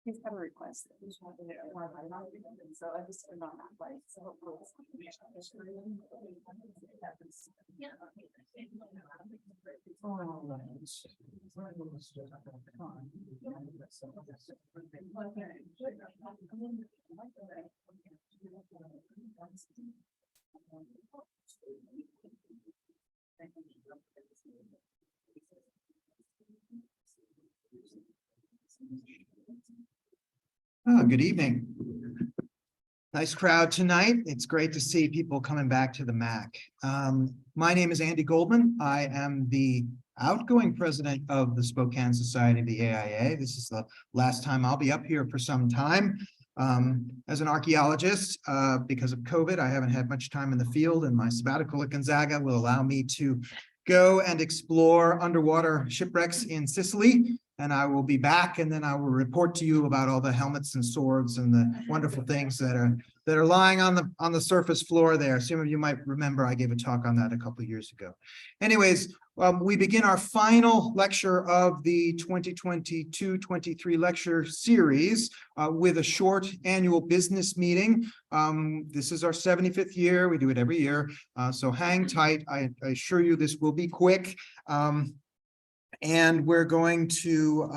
He's got a request. So I just turned on that light. So hopefully Good evening. Nice crowd tonight. It's great to see people coming back to the MAC. My name is Andy Goldman. I am the outgoing president of the Spokane Society of the AIA. This is the last time I'll be up here for some time. As an archaeologist, because of COVID, I haven't had much time in the field, and my sabbatical at Gonzaga will allow me to go and explore underwater shipwrecks in Sicily. And I will be back, and then I will report to you about all the helmets and swords and the wonderful things that are lying on the surface floor there. Some of you might remember I gave a talk on that a couple of years ago. Anyways, we begin our final lecture of the 2022-23 lecture series with a short annual business meeting. This is our 75th year. We do it every year, so hang tight. I assure you this will be quick. And we're going to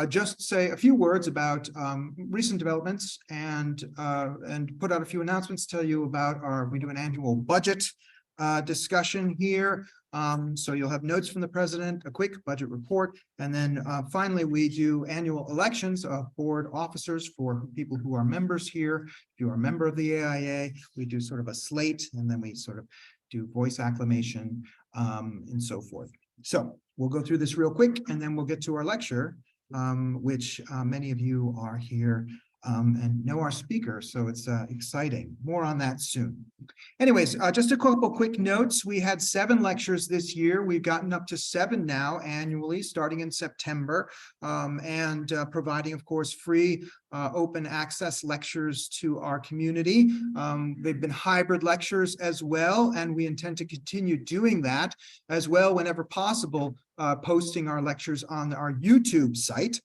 just say a few words about recent developments and put out a few announcements, tell you about we do an annual budget discussion here. So you'll have notes from the president, a quick budget report, and then finally we do annual elections of board officers for people who are members here. If you are a member of the AIA, we do sort of a slate, and then we sort of do voice acclamation and so forth. So we'll go through this real quick, and then we'll get to our lecture, which many of you are here and know our speaker, so it's exciting. More on that soon. Anyways, just a couple quick notes. We had 7 lectures this year. We've gotten up to 7 now annually, starting in September, and providing, of course, free open access lectures to our community. They've been hybrid lectures as well, and we intend to continue doing that as well whenever possible, posting our lectures on our YouTube site,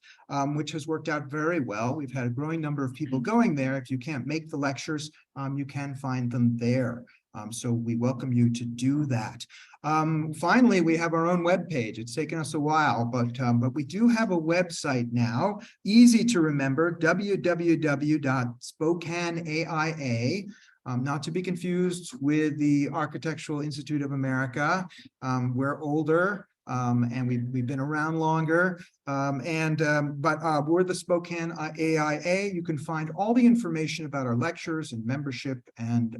which has worked out very well. We've had a growing number of people going there. If you can't make the lectures, you can find them there. So we welcome you to do that. Finally, we have our own webpage. It's taken us a while, but we do have a website now, easy to remember, www.spokaneaia. Not to be confused with the Architectural Institute of America. We're older. And we've been around longer, but we're the Spokane AIA. You can find all the information about our lectures and membership and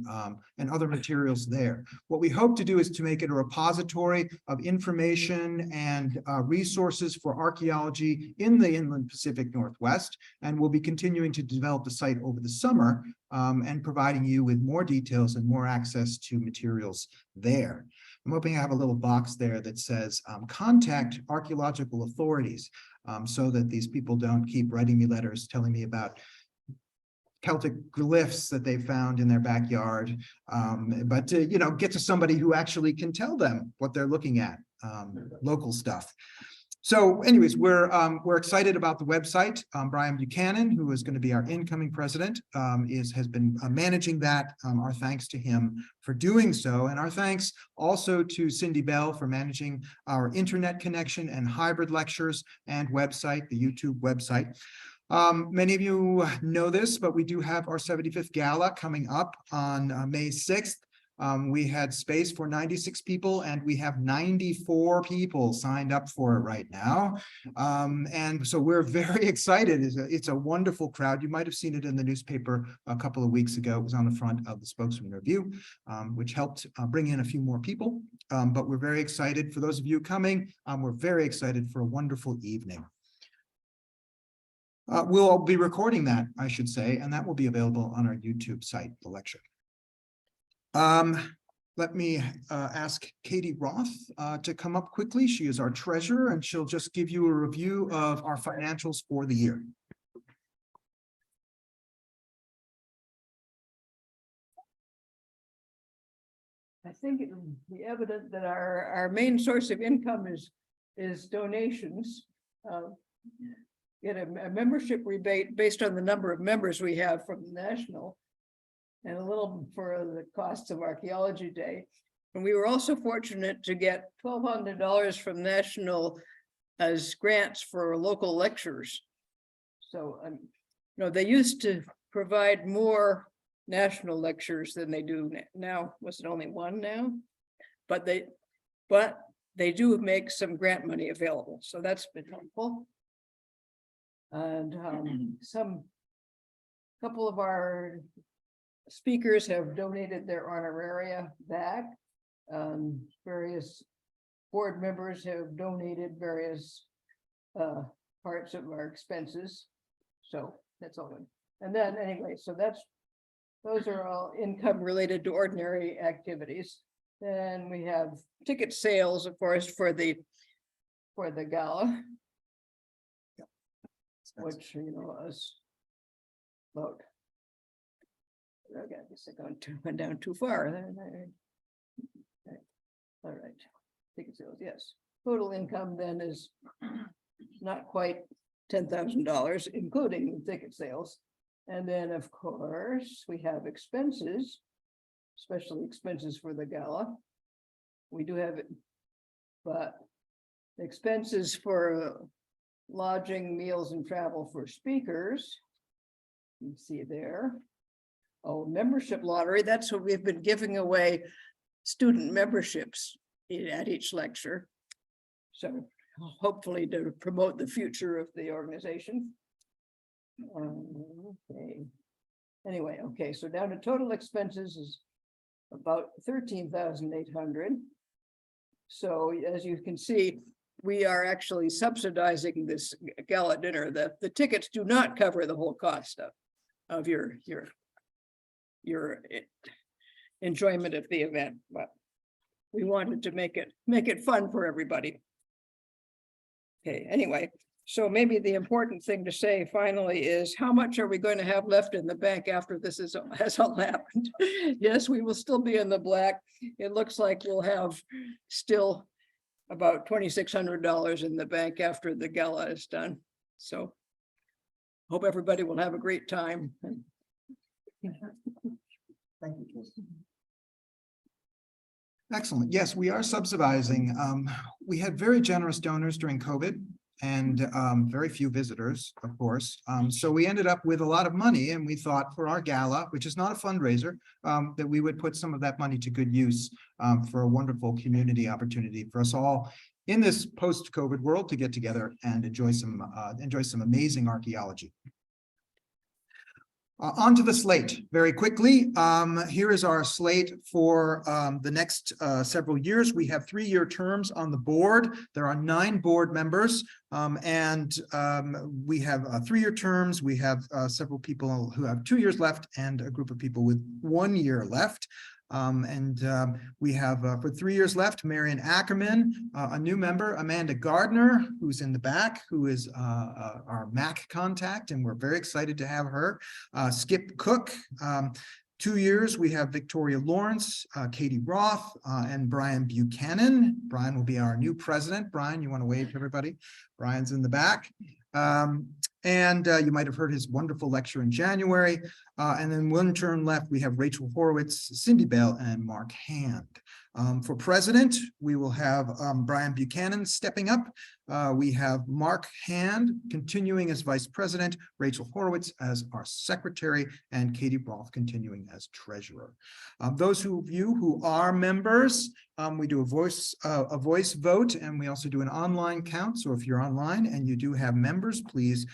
other materials there. What we hope to do is to make it a repository of information and resources for archaeology in the inland Pacific Northwest, and we'll be continuing to develop the site over the summer and providing you with more details and more access to materials there. I'm hoping I have a little box there that says contact archaeological authorities, so that these people don't keep writing me letters telling me about Celtic glyphs that they found in their backyard, but to, get to somebody who actually can tell them what they're looking at, local stuff. So anyways, we're excited about the website. Brian Buchanan, who is going to be our incoming president, has been managing that. Our thanks to him for doing so. And our thanks also to Cindy Bell for managing our internet connection and hybrid lectures and website, the YouTube website. Many of you know this, but we do have our 75th gala coming up on May 6th. We had space for 96 people, and we have 94 people signed up for it right now. And so we're very excited. It's a wonderful crowd. You might have seen it in the newspaper a couple of weeks ago. It was on the front of the Spokesman Review, which helped bring in a few more people. But we're very excited. For those of you coming, we're very excited for a wonderful evening. We'll be recording that, I should say, and that will be available on our YouTube site, the lecture. Let me ask Katie Roth to come up quickly. She is our treasurer, and she'll just give you a review of our financials for the year. I think it would be evident that our main source of income is donations. Get a membership rebate based on the number of members we have from the national, and a little for the costs of Archaeology Day. And we were also fortunate to get $1,200 from national as grants for local lectures. So, they used to provide more national lectures than they do now. Was it only one now? But they do make some grant money available, so that's been helpful. And couple of our speakers have donated their honoraria back. Various board members have donated various parts of our expenses. So that's all good. And then anyway, so those are all income related to ordinary activities. Then we have ticket sales, of course, for the gala, which is about. I guess I went down too far. All right, ticket sales, yes. Total income then is not quite $10,000, including the ticket sales. And then, of course, we have expenses, especially expenses for the gala. We do have it, but expenses for lodging, meals, and travel for speakers. You can see there. Oh, membership lottery. That's what we've been giving away, student memberships at each lecture. So hopefully to promote the future of the organization. Okay. Anyway, okay, so down to total expenses is about 13,800. So as you can see, we are actually subsidizing this gala dinner. The tickets do not cover the whole cost of your enjoyment of the event, but we wanted to make it fun for everybody. Okay, anyway, so maybe the important thing to say finally is, how much are we going to have left in the bank after this has all happened? Yes, we will still be in the black. It looks like we'll have still about $2,600 in the bank after the gala is done. So hope everybody will have a great time. Thank you. Excellent. Yes, we are subsidizing. We had very generous donors during COVID and very few visitors, of course. So we ended up with a lot of money, and we thought for our gala, which is not a fundraiser, that we would put some of that money to good use for a wonderful community opportunity for us all in this post-COVID world to get together and enjoy some amazing archaeology. Onto the slate very quickly. Here is our slate for the next several years. We have 3-year terms on the board. There are 9 board members, and we have 3-year terms. We have several people who have 2 years left and a group of people with 1 year left. We have for 3 years left, Marion Ackerman, a new member, Amanda Gardner, who's in the back, who is our MAC contact, and we're very excited to have her. Skip Cook, 2 years, we have Victoria Lawrence, Katie Roth, and Brian Buchanan. Brian will be our new president. Brian, you want to wave to everybody? Brian's in the back. And you might have heard his wonderful lecture in January. And then 1 term left, we have Rachel Horowitz, Cindy Bell, and Mark Hand. For president, we will have Brian Buchanan stepping up. We have Mark Hand continuing as vice president, Rachel Horowitz as our secretary, and Katie Roth continuing as treasurer. Those of you who are members, we do a voice vote, and we also do an online count. So if you're online and you do have members, please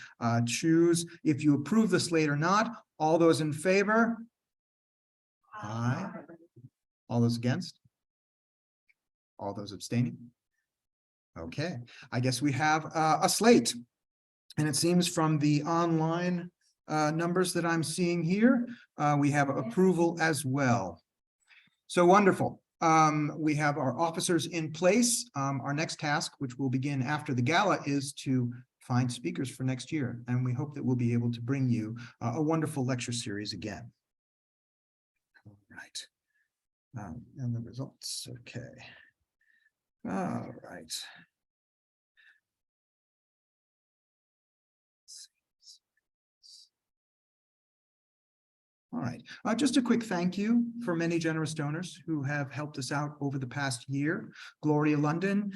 choose if you approve the slate or not. All those in favor? Aye. All those against? All those abstaining? Okay, I guess we have a slate. And it seems from the online numbers that I'm seeing here, we have approval as well. So wonderful. We have our officers in place. Our next task, which will begin after the gala, is to find speakers for next year. And we hope that we'll be able to bring you a wonderful lecture series again. All right. And the results, okay. All right. All right, just a quick thank you for many generous donors who have helped us out over the past year. Gloria London,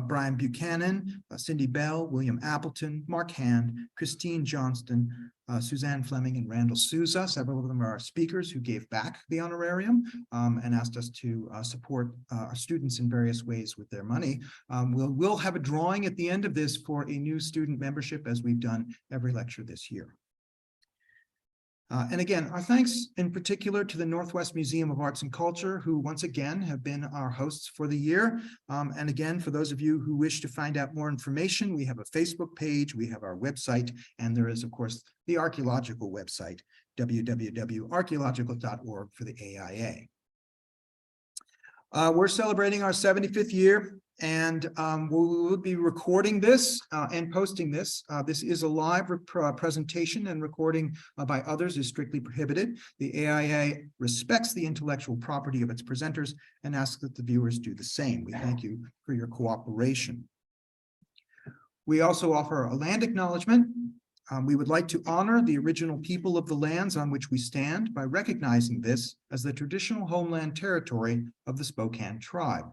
Brian Buchanan, Cindy Bell, William Appleton, Mark Hand, Christine Johnston, Suzanne Fleming, and Randall Souza. Several of them are our speakers who gave back the honorarium and asked us to support our students in various ways with their money. We'll have a drawing at the end of this for a new student membership, as we've done every lecture this year. And again, our thanks in particular to the Northwest Museum of Arts and Culture, who once again have been our hosts for the year. And again, for those of you who wish to find out more information, we have a Facebook page, we have our website, and there is, of course, the archaeological website, www.archaeological.org for the AIA. We're celebrating our 75th year, and we'll be recording this and posting this. This is a live presentation, and recording by others is strictly prohibited. The AIA respects the intellectual property of its presenters and asks that the viewers do the same. We thank you for your cooperation. We also offer a land acknowledgement. We would like to honor the original people of the lands on which we stand by recognizing this as the traditional homeland territory of the Spokane tribe.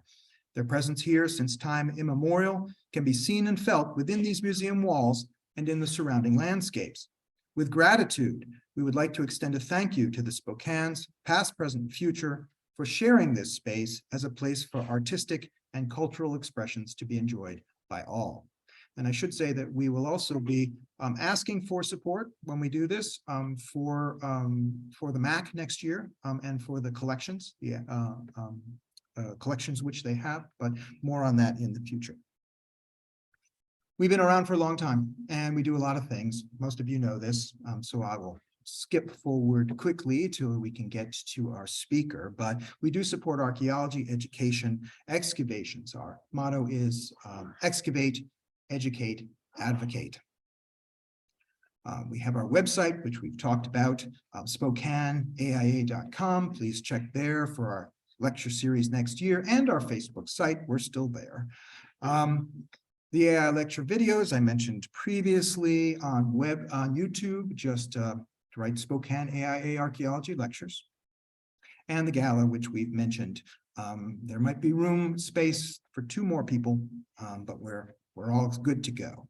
Their presence here since time immemorial can be seen and felt within these museum walls and in the surrounding landscapes. With gratitude, we would like to extend a thank you to the Spokanes, past, present, and future, for sharing this space as a place for artistic and cultural expressions to be enjoyed by all. And I should say that we will also be asking for support when we do this for the MAC next year and for the collections, collections which they have, but more on that in the future. We've been around for a long time and we do a lot of things. Most of you know this, so I will skip forward quickly till we can get to our speaker, but we do support archaeology, education, excavations. Our motto is excavate, educate, advocate. We have our website, which we've talked about, SpokaneAIA.com. Please check there for our lecture series next year, and our Facebook site. We're still there. The AI lecture videos I mentioned previously on YouTube, just write Spokane AIA Archaeology Lectures. And the gala, which we've mentioned. There might be space for 2 more people, but we're all good to go.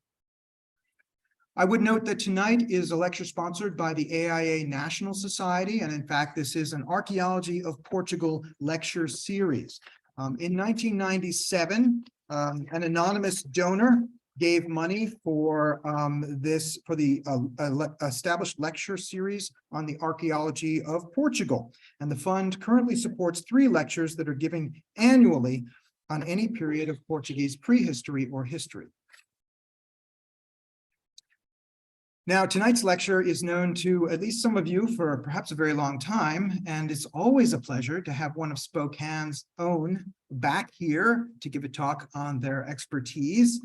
I would note that tonight is a lecture sponsored by the AIA National Society, and in fact, this is an Archaeology of Portugal lecture series. In 1997, an anonymous donor gave money for the established lecture series on the archaeology of Portugal, and the fund currently supports 3 lectures that are given annually on any period of Portuguese prehistory or history. Now, tonight's lecture is known to at least some of you for perhaps a very long time, and it's always a pleasure to have one of Spokane's own back here to give a talk on their expertise.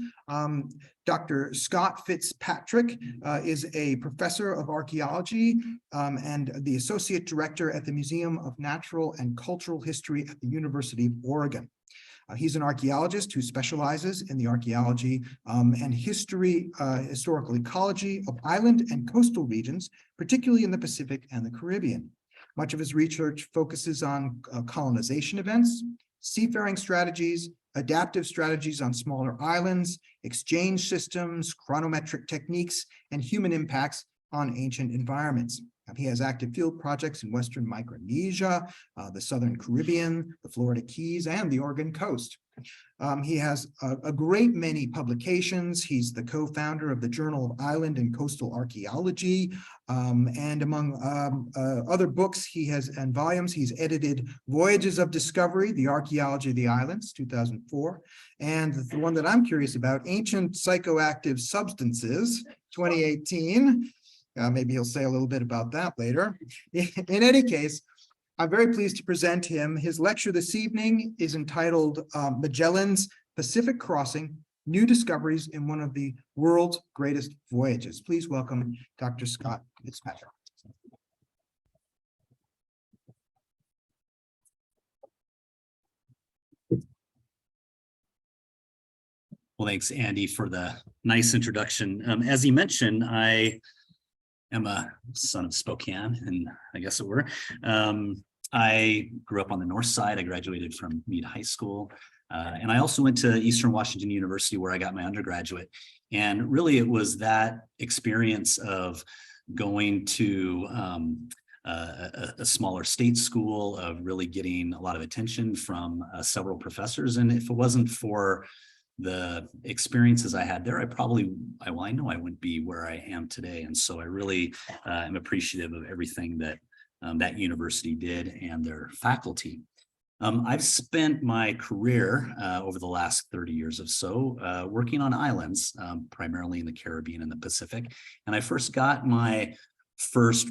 Dr. Scott Fitzpatrick is a professor of archaeology and the associate director at the Museum of Natural and Cultural History at the University of Oregon. He's an archaeologist who specializes in the archaeology and historical ecology of island and coastal regions, particularly in the Pacific and the Caribbean. Much of his research focuses on colonization events, seafaring strategies, adaptive strategies on smaller islands, exchange systems, chronometric techniques, and human impacts on ancient environments. He has active field projects in Western Micronesia, the Southern Caribbean, the Florida Keys, and the Oregon coast. He has a great many publications. He's the co-founder of the Journal of Island and Coastal Archaeology, and among other books and volumes, he's edited Voyages of Discovery, The Archaeology of the Islands, 2004, and the one that I'm curious about, Ancient Psychoactive Substances, 2018. Maybe he'll say a little bit about that later. In any case, I'm very pleased to present him. His lecture this evening is entitled Magellan's Pacific Crossing, New Discoveries in One of the World's Greatest Voyages. Please welcome Dr. Scott Fitzpatrick. Well, thanks, Andy, for the nice introduction. As you mentioned, I am a son of Spokane, and I guess it were. I grew up on the north side. I graduated from Meade High School. And I also went to Eastern Washington University, where I got my undergraduate. And really, it was that experience of going to a smaller state school, of really getting a lot of attention from several professors. And if it wasn't for the experiences I had there, I know I wouldn't be where I am today. And so I really am appreciative of everything that that university did and their faculty. I've spent my career over the last 30 years or so working on islands, primarily in the Caribbean and the Pacific. And I first got my first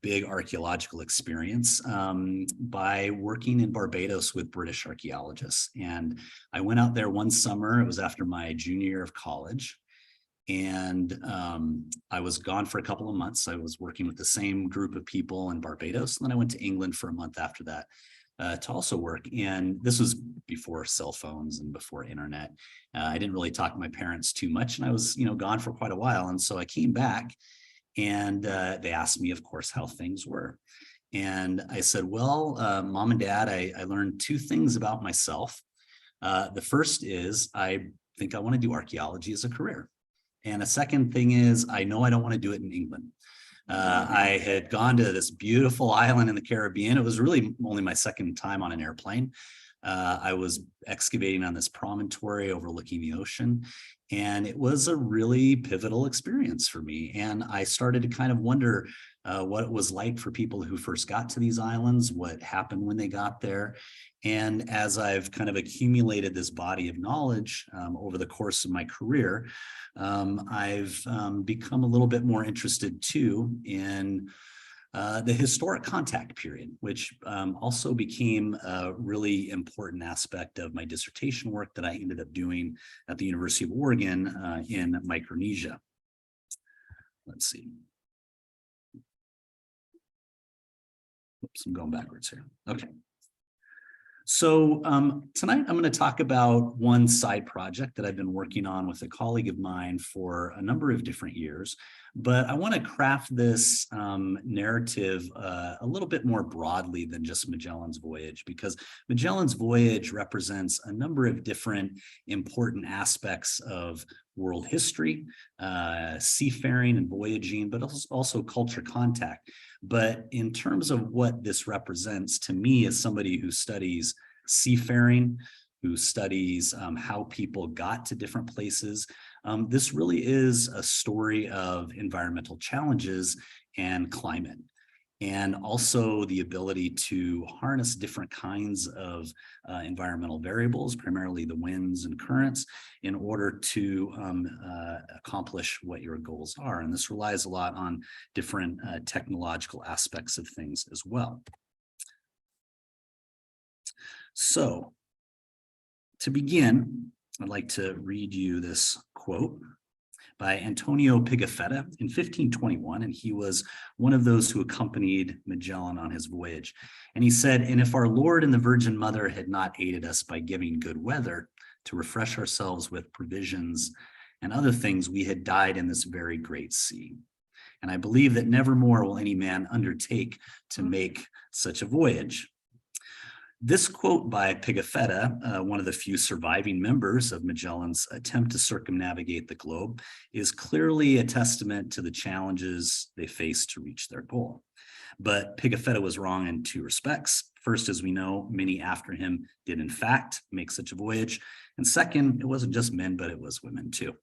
big archaeological experience by working in Barbados with British archaeologists. And I went out there one summer. It was after my junior year of college. And I was gone for a couple of months. I was working with the same group of people in Barbados. And then I went to England for a month after that to also work. And this was before cell phones and before internet. I didn't really talk to my parents too much, and I was, gone for quite a while. And so I came back, and they asked me, of course, how things were. And I said, well, Mom and Dad, I learned two things about myself. The first is I think I want to do archaeology as a career. And the second thing is, I know I don't want to do it in England. I had gone to this beautiful island in the Caribbean. It was really only my second time on an airplane. I was excavating on this promontory overlooking the ocean, and it was a really pivotal experience for me. And I started to kind of wonder what it was like for people who first got to these islands, what happened when they got there. And as I've kind of accumulated this body of knowledge over the course of my career, I've become a little bit more interested too in the historic contact period, which also became a really important aspect of my dissertation work that I ended up doing at the University of Oregon in Micronesia. Let's see. Oops, I'm going backwards here. Okay. So tonight I'm going to talk about one side project that I've been working on with a colleague of mine for a number of different years, but I want to craft this narrative a little bit more broadly than just Magellan's voyage, because Magellan's voyage represents a number of different important aspects of world history, seafaring and voyaging, but also culture contact. But in terms of what this represents to me as somebody who studies seafaring, who studies how people got to different places, this really is a story of environmental challenges and climate, and also the ability to harness different kinds of environmental variables, primarily the winds and currents, in order to accomplish what your goals are. And this relies a lot on different technological aspects of things as well. So to begin, I'd like to read you this quote by Antonio Pigafetta in 1521, and he was one of those who accompanied Magellan on his voyage. And he said, "And if our Lord and the Virgin Mother had not aided us by giving good weather to refresh ourselves with provisions and other things, we had died in this very great sea. And I believe that never more will any man undertake to make such a voyage." This quote by Pigafetta, one of the few surviving members of Magellan's attempt to circumnavigate the globe, is clearly a testament to the challenges they faced to reach their goal. But Pigafetta was wrong in two respects. First, as we know, many after him did in fact make such a voyage. And second, it wasn't just men, but it was women too.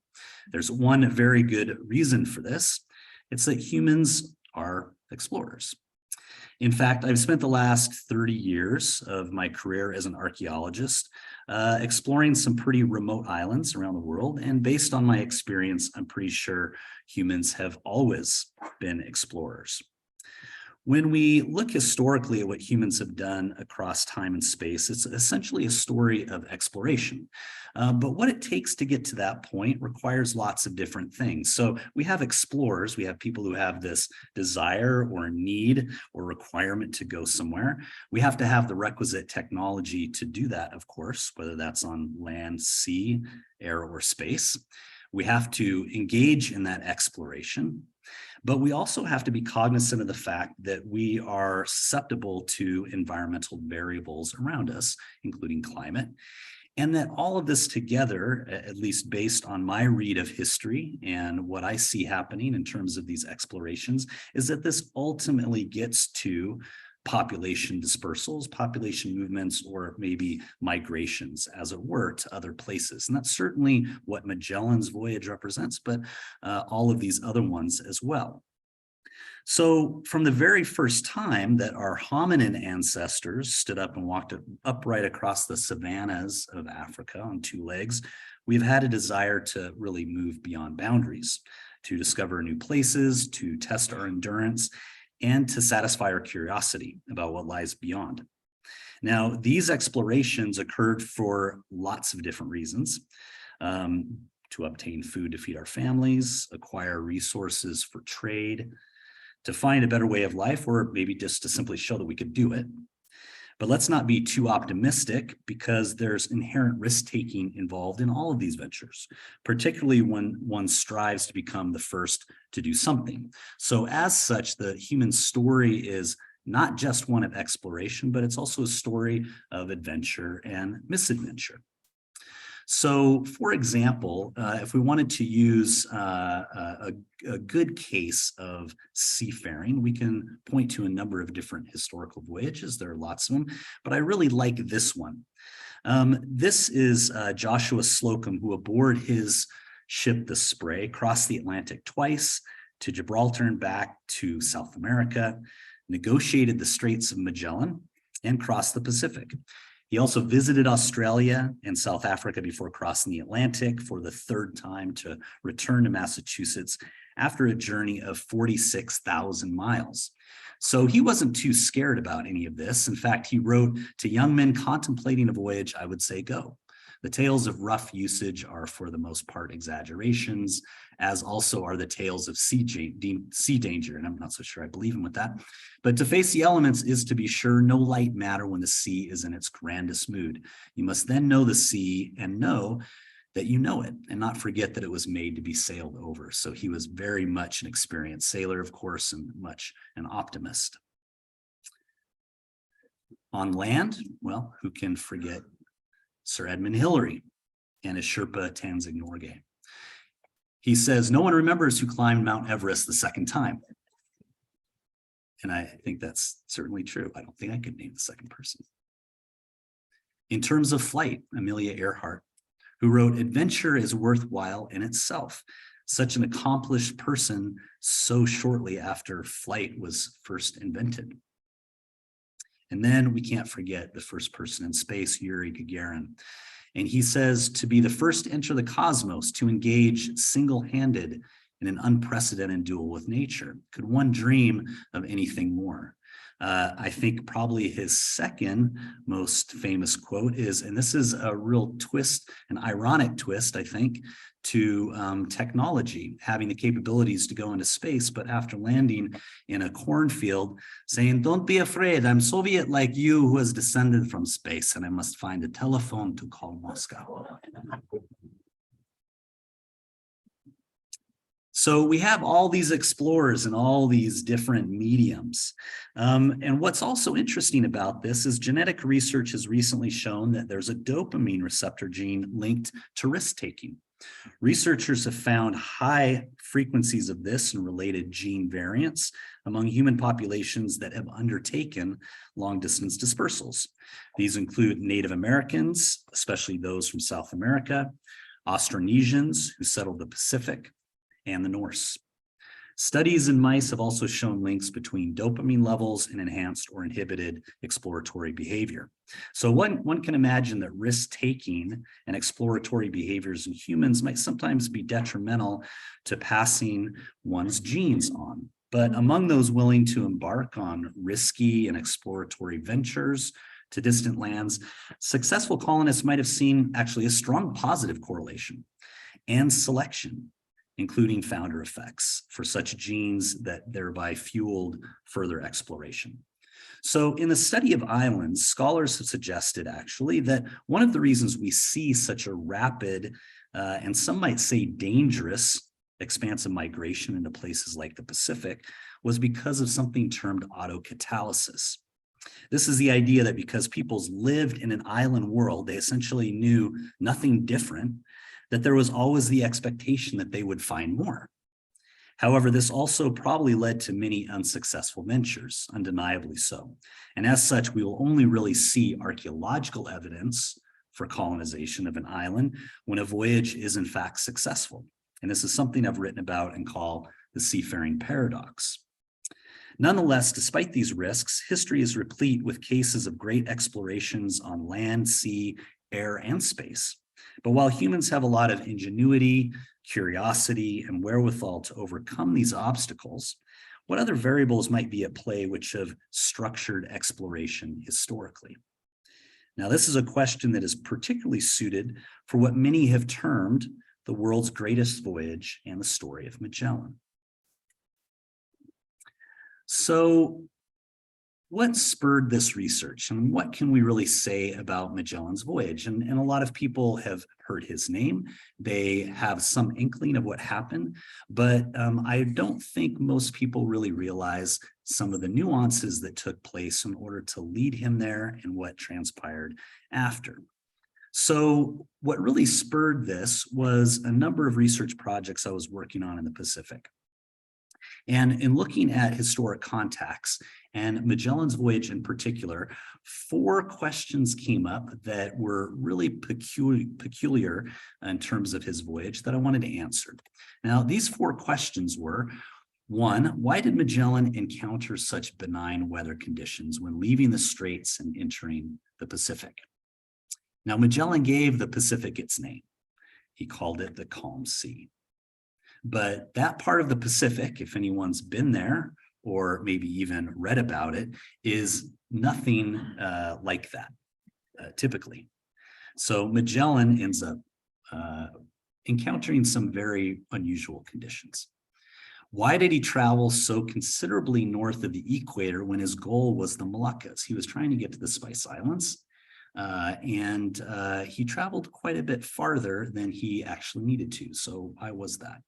There's one very good reason for this. It's that humans are explorers. In fact, I've spent the last 30 years of my career as an archaeologist exploring some pretty remote islands around the world. And based on my experience, I'm pretty sure humans have always been explorers. When we look historically at what humans have done across time and space, it's essentially a story of exploration. But what it takes to get to that point requires lots of different things. So we have explorers, we have people who have this desire or need or requirement to go somewhere. We have to have the requisite technology to do that, of course, whether that's on land, sea, air, or space. We have to engage in that exploration. But we also have to be cognizant of the fact that we are susceptible to environmental variables around us, including climate, and that all of this together, at least based on my read of history and what I see happening in terms of these explorations, is that this ultimately gets to population dispersals, population movements, or maybe migrations, as it were, to other places. And that's certainly what Magellan's voyage represents, but all of these other ones as well. So from the very first time that our hominin ancestors stood up and walked upright across the savannas of Africa on two legs, we've had a desire to really move beyond boundaries, to discover new places, to test our endurance, and to satisfy our curiosity about what lies beyond. Now, these explorations occurred for lots of different reasons. To obtain food to feed our families, acquire resources for trade, to find a better way of life, or maybe just to simply show that we could do it. But let's not be too optimistic, because there's inherent risk-taking involved in all of these ventures, particularly when one strives to become the first to do something. So as such, the human story is not just one of exploration, but it's also a story of adventure and misadventure. So, for example, if we wanted to use a good case of seafaring, we can point to a number of different historical voyages. There are lots of them, but I really like this one. This is Joshua Slocum, who aboard his ship, the Spray, crossed the Atlantic twice to Gibraltar and back to South America, negotiated the Straits of Magellan, and crossed the Pacific. He also visited Australia and South Africa before crossing the Atlantic for the third time to return to Massachusetts after a journey of 46,000 miles. So he wasn't too scared about any of this. In fact, he wrote, "To young men contemplating a voyage, I would say go. The tales of rough usage are for the most part exaggerations, as also are the tales of sea danger." And I'm not so sure I believe him with that. "But to face the elements is, to be sure, no light matter when the sea is in its grandest mood. You must then know the sea and know that you know it, and not forget that it was made to be sailed over." So he was very much an experienced sailor, of course, and much an optimist. On land, well, who can forget Sir Edmund Hillary and his Sherpa Tenzing Norgay? He says, "No one remembers who climbed Mount Everest the second time." And I think that's certainly true. I don't think I could name the second person. In terms of flight, Amelia Earhart, who wrote, "Adventure is worthwhile in itself. Such an accomplished person so shortly after flight was first invented." And then we can't forget the first person in space, Yuri Gagarin. And he says, "To be the first to enter the cosmos, to engage single-handed in an unprecedented duel with nature. Could one dream of anything more?" I think probably his second most famous quote is, and this is a real twist, an ironic twist, I think, to technology, having the capabilities to go into space, but after landing in a cornfield, saying, "Don't be afraid, I'm Soviet like you who has descended from space, and I must find a telephone to call Moscow." So we have all these explorers and all these different mediums. And what's also interesting about this is genetic research has recently shown that there's a dopamine receptor gene linked to risk-taking. Researchers have found high frequencies of this and related gene variants among human populations that have undertaken long-distance dispersals. These include Native Americans, especially those from South America, Austronesians who settled the Pacific, and the Norse. Studies in mice have also shown links between dopamine levels and enhanced or inhibited exploratory behavior. So one can imagine that risk-taking and exploratory behaviors in humans might sometimes be detrimental to passing one's genes on. But among those willing to embark on risky and exploratory ventures to distant lands, successful colonists might have seen actually a strong positive correlation and selection, including founder effects for such genes that thereby fueled further exploration. So in the study of islands, scholars have suggested actually that one of the reasons we see such a rapid and some might say dangerous expansive migration into places like the Pacific was because of something termed autocatalysis. This is the idea that because peoples lived in an island world, they essentially knew nothing different, that there was always the expectation that they would find more. However, this also probably led to many unsuccessful ventures, undeniably so. And as such, we will only really see archaeological evidence for colonization of an island when a voyage is in fact successful. And this is something I've written about and call the seafaring paradox. Nonetheless, despite these risks, history is replete with cases of great explorations on land, sea, air, and space. But while humans have a lot of ingenuity, curiosity, and wherewithal to overcome these obstacles, what other variables might be at play which have structured exploration historically? Now, this is a question that is particularly suited for what many have termed the world's greatest voyage and the story of Magellan. So, what spurred this research, and what can we really say about Magellan's voyage? And a lot of people have heard his name. They have some inkling of what happened, but I don't think most people really realize some of the nuances that took place in order to lead him there and what transpired after. So what really spurred this was a number of research projects I was working on in the Pacific. And in looking at historic contacts and Magellan's voyage in particular, 4 questions came up that were really peculiar in terms of his voyage that I wanted to answer. Now, these 4 questions were: 1, why did Magellan encounter such benign weather conditions when leaving the Straits and entering the Pacific? Now, Magellan gave the Pacific its name. He called it the Calm Sea. But that part of the Pacific, if anyone's been there or maybe even read about it, is nothing like that, typically. So Magellan ends up encountering some very unusual conditions. Why did he travel so considerably north of the equator when his goal was the Moluccas? He was trying to get to the Spice Islands, and he traveled quite a bit farther than he actually needed to. So why was that?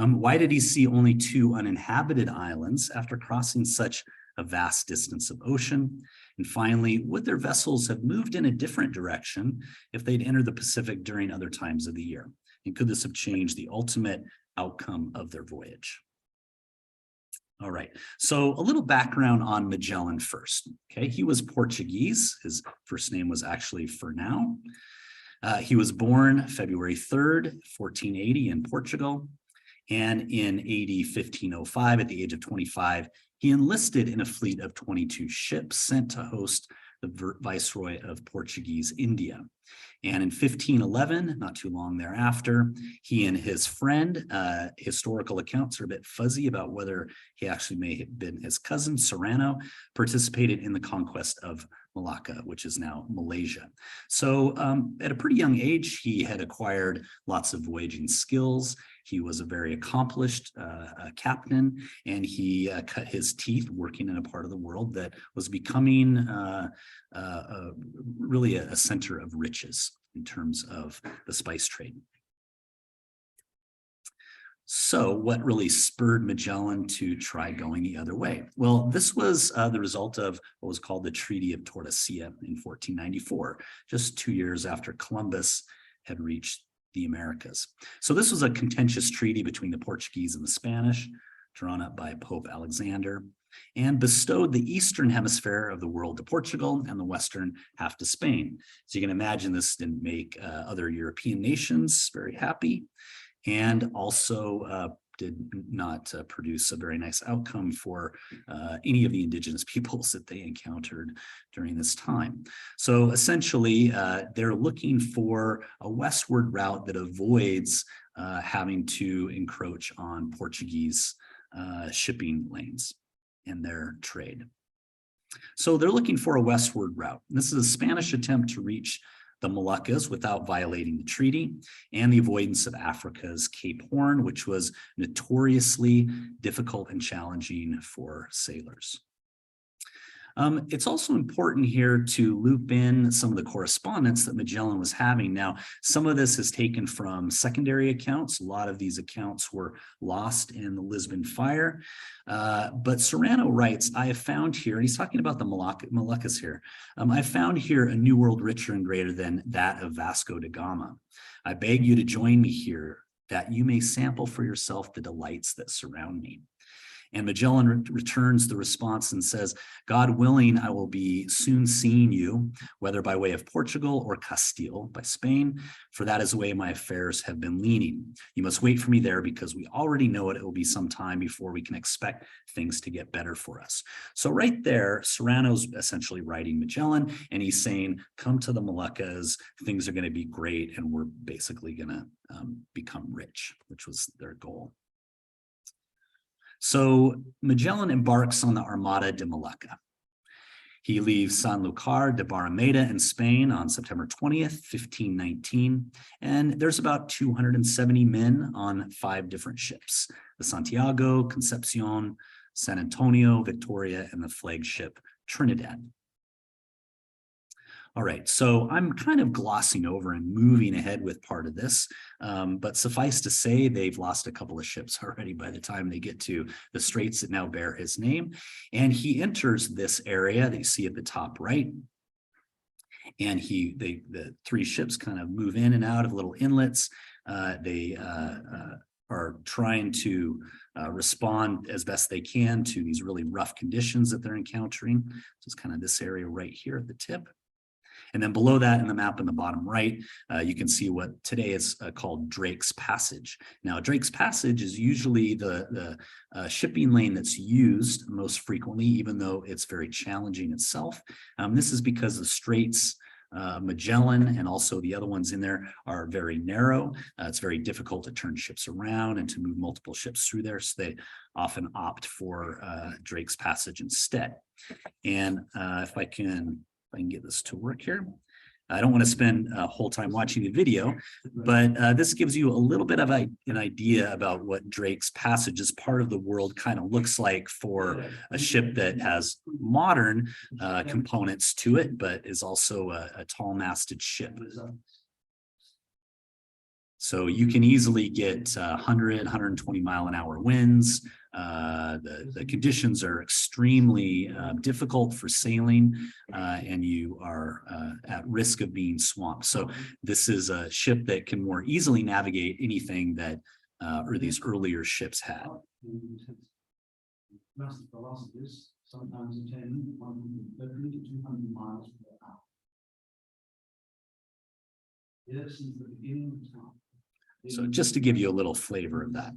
Why did he see only 2 uninhabited islands after crossing such a vast distance of ocean? And finally, would their vessels have moved in a different direction if they'd entered the Pacific during other times of the year? And could this have changed the ultimate outcome of their voyage? All right, so a little background on Magellan first. Okay, he was Portuguese. His first name was actually Fernão. He was born February 3rd, 1480 in Portugal. And in AD 1505, at the age of 25, he enlisted in a fleet of 22 ships sent to host the Viceroy of Portuguese India. And in 1511, not too long thereafter, he and his friend, historical accounts are a bit fuzzy about whether he actually may have been his cousin, Serrano, participated in the conquest of Malacca, which is now Malaysia. So at a pretty young age, he had acquired lots of voyaging skills. He was a very accomplished captain, and he cut his teeth working in a part of the world that was becoming really a center of riches in terms of the spice trade. So what really spurred Magellan to try going the other way? Well, this was the result of what was called the Treaty of Tordesillas in 1494, just 2 years after Columbus had reached the Americas. So this was a contentious treaty between the Portuguese and the Spanish, drawn up by Pope Alexander, and bestowed the eastern hemisphere of the world to Portugal and the western half to Spain. So you can imagine this didn't make other European nations very happy, and also did not produce a very nice outcome for any of the indigenous peoples that they encountered during this time. So essentially, they're looking for a westward route that avoids having to encroach on Portuguese shipping lanes in their trade. So they're looking for a westward route. This is a Spanish attempt to reach the Moluccas without violating the treaty, and the avoidance of Africa's Cape Horn, which was notoriously difficult and challenging for sailors. It's also important here to loop in some of the correspondence that Magellan was having. Now, some of this is taken from secondary accounts. A lot of these accounts were lost in the Lisbon fire. But Serrano writes, I have found here, and he's talking about the Moluccas here, I found here a new world richer and greater than that of Vasco da Gama. I beg you to join me here, that you may sample for yourself the delights that surround me. And Magellan returns the response and says, God willing, I will be soon seeing you, whether by way of Portugal or Castile, by Spain, for that is the way my affairs have been leaning. You must wait for me there, because we already know it will be some time before we can expect things to get better for us. So right there, Serrano's essentially writing Magellan, and he's saying, come to the Moluccas, things are going to be great, and we're basically going to become rich, which was their goal. So Magellan embarks on the Armada de Molucca. He leaves Sanlúcar de Barrameda in Spain on September 20th, 1519, and there's about 270 men on 5 different ships: the Santiago, Concepcion, San Antonio, Victoria, and the flagship Trinidad. All right, so I'm kind of glossing over and moving ahead with part of this, but suffice to say, they've lost a couple of ships already by the time they get to the straits that now bear his name. And he enters this area that you see at the top right. And the 3 ships kind of move in and out of little inlets. They are trying to respond as best they can to these really rough conditions that they're encountering. So it's kind of this area right here at the tip. And then below that in the map in the bottom right, you can see what today is called Drake's Passage. Now, Drake's Passage is usually the shipping lane that's used most frequently, even though it's very challenging itself. This is because the Straits, Magellan, and also the other ones in there are very narrow. It's very difficult to turn ships around and to move multiple ships through there, so they often opt for Drake's Passage instead. And if I can get this to work here. I don't want to spend a whole time watching the video, but this gives you a little bit of an idea about what Drake's Passage as part of the world kind of looks like for a ship that has modern components to it, but is also a tall-masted ship. So you can easily get 100, 120 mile an hour winds. The conditions are extremely difficult for sailing, and you are at risk of being swamped. So this is a ship that can more easily navigate anything that or these earlier ships had. Massive velocities, sometimes attaining 130 to 200 miles per hour. Here, since the beginning of time. So just to give you a little flavor of that.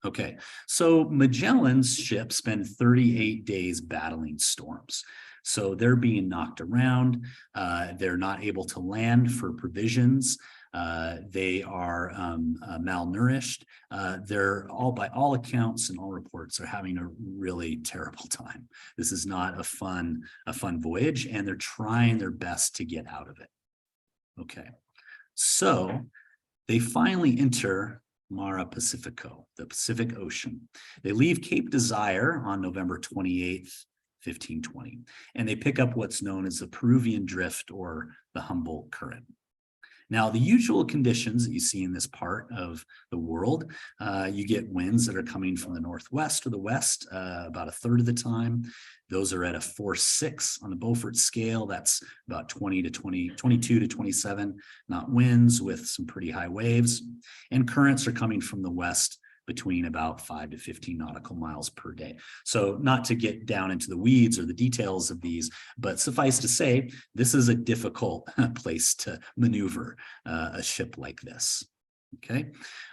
Okay, so Magellan's ships spend 38 days battling storms. So they're being knocked around. They're not able to land for provisions. They are malnourished. They're by all accounts and all reports are having a really terrible time. This is not a fun voyage, and they're trying their best to get out of it. Okay, so they finally enter Mare Pacifico, the Pacific Ocean. They leave Cape Desire on November 28th, 1520, and they pick up what's known as the Peruvian Drift or the Humboldt Current. Now, the usual conditions that you see in this part of the world, you get winds that are coming from the northwest or the west about a third of the time. Those are at a force 6 on the Beaufort scale. That's about 22 to 27 knot winds with some pretty high waves. And currents are coming from the west between about 5 to 15 nautical miles per day. So not to get down into the weeds or the details of these, but suffice to say, this is a difficult place to maneuver a ship like this. Okay,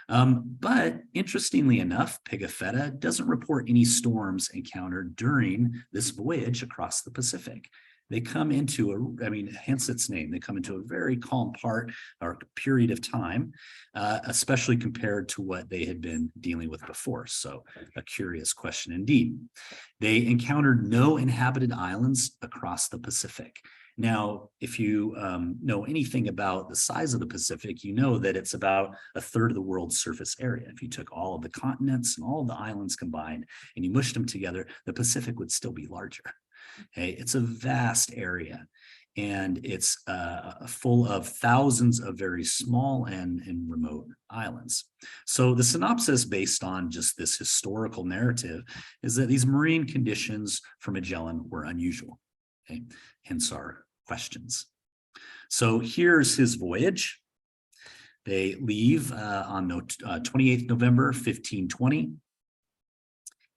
but interestingly enough, Pigafetta doesn't report any storms encountered during this voyage across the Pacific. they come into hence its name, they come into a very calm part or period of time, especially compared to what they had been dealing with before. So a curious question indeed. They encountered no inhabited islands across the Pacific. Now, if you know anything about the size of the Pacific, you know that it's about a third of the world's surface area. If you took all of the continents and all of the islands combined and you mushed them together, the Pacific would still be larger. Okay, it's a vast area, and it's full of thousands of very small and remote islands. So the synopsis, based on just this historical narrative, is that these marine conditions for Magellan were unusual. Okay, hence our questions. So here's his voyage. They leave on 28th November, 1520,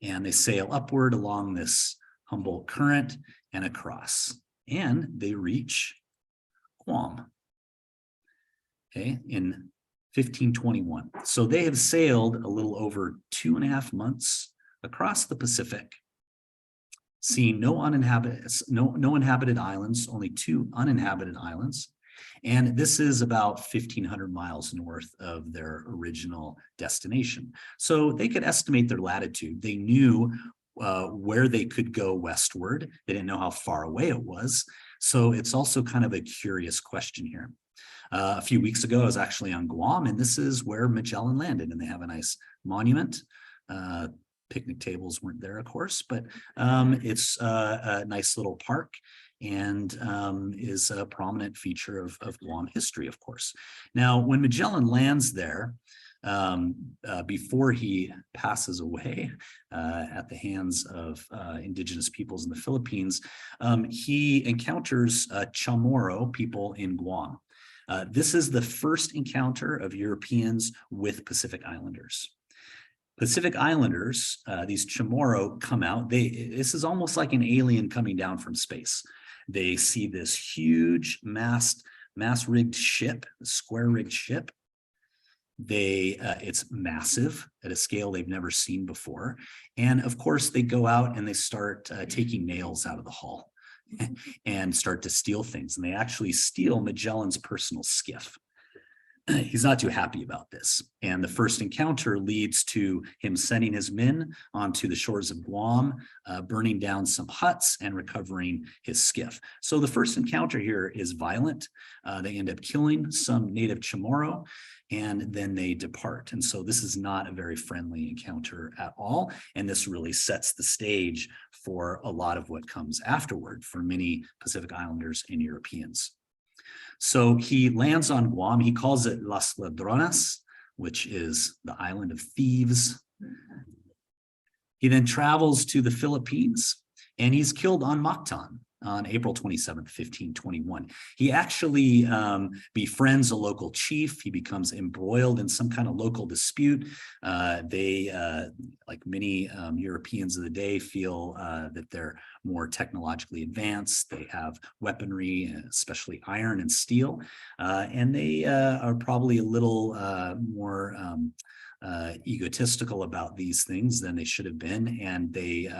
and they sail upward along this humble current and across, and they reach Guam, okay, in 1521. So they have sailed a little over 2.5 months across the Pacific, seeing no inhabited islands, only 2 uninhabited islands. And this is about 1,500 miles north of their original destination. So they could estimate their latitude. They knew where they could go westward. They didn't know how far away it was. So it's also kind of a curious question here. A few weeks ago, I was actually on Guam, and this is where Magellan landed, and they have a nice monument. Picnic tables weren't there, of course, but it's a nice little park, and is a prominent feature of Guam history, of course. Now, when Magellan lands there, before he passes away at the hands of indigenous peoples in the Philippines, he encounters Chamorro people in Guam. This is the first encounter of Europeans with Pacific Islanders. Pacific Islanders, these Chamorro, come out. This is almost like an alien coming down from space. They see this huge mass-rigged ship, a square-rigged ship. It's massive at a scale they've never seen before. And of course, they go out and they start taking nails out of the hull and start to steal things. And they actually steal Magellan's personal skiff. He's not too happy about this. And the first encounter leads to him sending his men onto the shores of Guam, burning down some huts and recovering his skiff. So the first encounter here is violent. They end up killing some native Chamorro, and then they depart. And so this is not a very friendly encounter at all. And this really sets the stage for a lot of what comes afterward for many Pacific Islanders and Europeans. So he lands on Guam. He calls it Las Ladronas, which is the island of thieves. He then travels to the Philippines, and he's killed on Mactan on April 27th, 1521. He actually befriends a local chief. He becomes embroiled in some kind of local dispute. They, like many Europeans of the day, feel that they're more technologically advanced. They have weaponry, especially iron and steel, and they are probably a little more egotistical about these things than they should have been, and they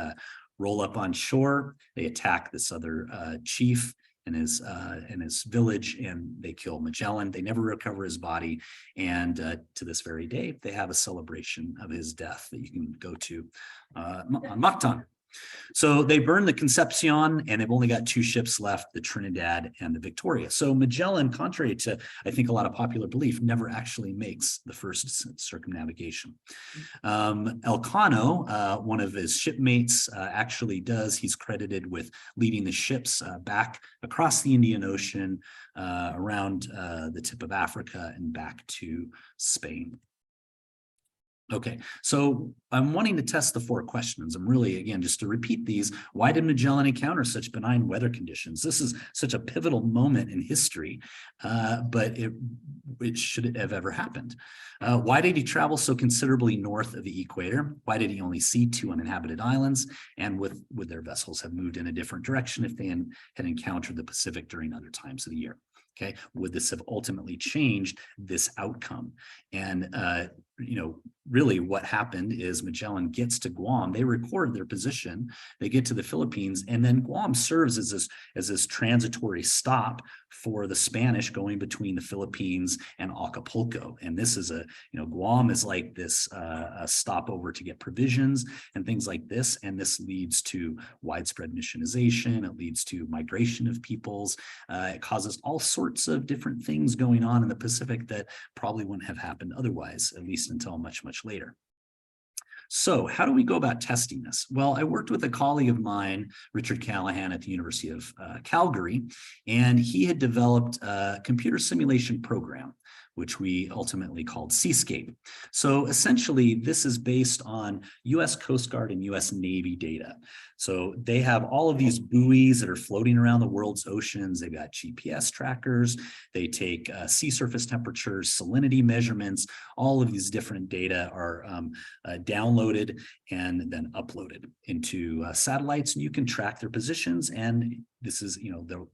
roll up on shore. They attack this other chief in his village, and they kill Magellan. They never recover his body, and to this very day, they have a celebration of his death that you can go to on Mactan. So they burn the Concepcion, and they've only got 2 ships left, the Trinidad and the Victoria. So Magellan, contrary to, I think, a lot of popular belief, never actually makes the first circumnavigation. Elcano, one of his shipmates, actually does. He's credited with leading the ships back across the Indian Ocean, around the tip of Africa and back to Spain. Okay, so I'm wanting to test the 4 questions. I'm really, again, just to repeat these. Why did Magellan encounter such benign weather conditions? This is such a pivotal moment in history, but it shouldn't have ever happened. Why did he travel so considerably north of the equator? Why did he only see 2 uninhabited islands? And would their vessels have moved in a different direction if they had encountered the Pacific during other times of the year? Okay, would this have ultimately changed this outcome? And really what happened is Magellan gets to Guam, they record their position, they get to the Philippines, and then Guam serves as this transitory stop for the Spanish going between the Philippines and Acapulco. And this is Guam is like this a stopover to get provisions and things like this. And this leads to widespread missionization. It leads to migration of peoples. It causes all sorts of different things going on in the Pacific that probably wouldn't have happened otherwise, at least until much, much later. So how do we go about testing this? Well, I worked with a colleague of mine, Richard Callahan at the University of Calgary, and he had developed a computer simulation program, which we ultimately called Seascape. So essentially, this is based on US Coast Guard and US Navy data. So they have all of these buoys that are floating around the world's oceans. They've got GPS trackers. They take sea surface temperatures, salinity measurements. All of these different data are downloaded and then uploaded into satellites, and you can track their positions. And this is,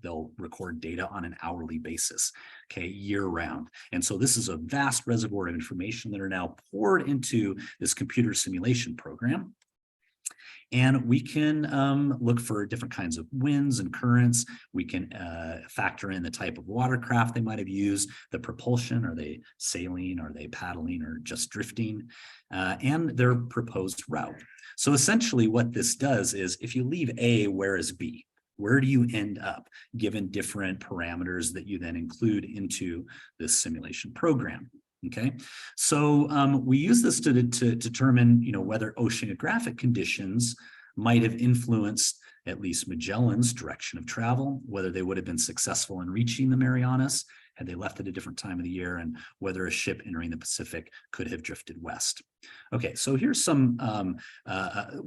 they'll record data on an hourly basis, okay, year round. And so this is a vast reservoir of information that are now poured into this computer simulation program. And we can look for different kinds of winds and currents. We can factor in the type of watercraft they might have used, the propulsion. Are they sailing? Are they paddling or just drifting? And their proposed route. So essentially what this does is if you leave A, where is B? Where do you end up given different parameters that you then include into this simulation program? Okay, so we use this to determine, whether oceanographic conditions might have influenced at least Magellan's direction of travel, whether they would have been successful in reaching the Marianas had they left at a different time of the year, and whether a ship entering the Pacific could have drifted west. Okay, so here's some,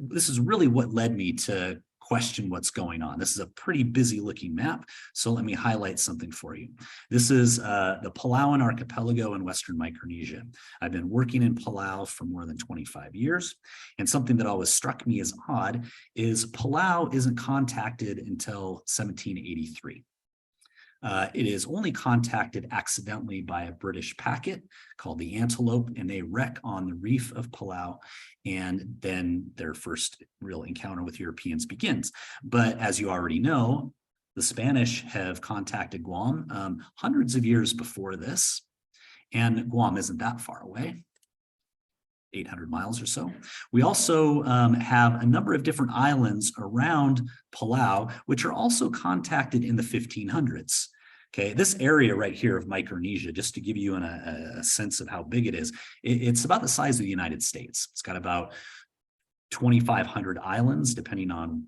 this is really what led me to question what's going on. This is a pretty busy looking map, so let me highlight something for you. This is the Palauan archipelago in Western Micronesia. I've been working in Palau for more than 25 years, and something that always struck me as odd is Palau isn't contacted until 1783. It is only contacted accidentally by a British packet called the Antelope, and they wreck on the reef of Palau, and then their first real encounter with Europeans begins. But as you already know, the Spanish have contacted Guam hundreds of years before this, and Guam isn't that far away. 800 miles or so. We also have a number of different islands around Palau, which are also contacted in the 1500s. Okay, this area right here of Micronesia, just to give you a sense of how big it is, it's about the size of the United States. It's got about 2,500 islands, depending on,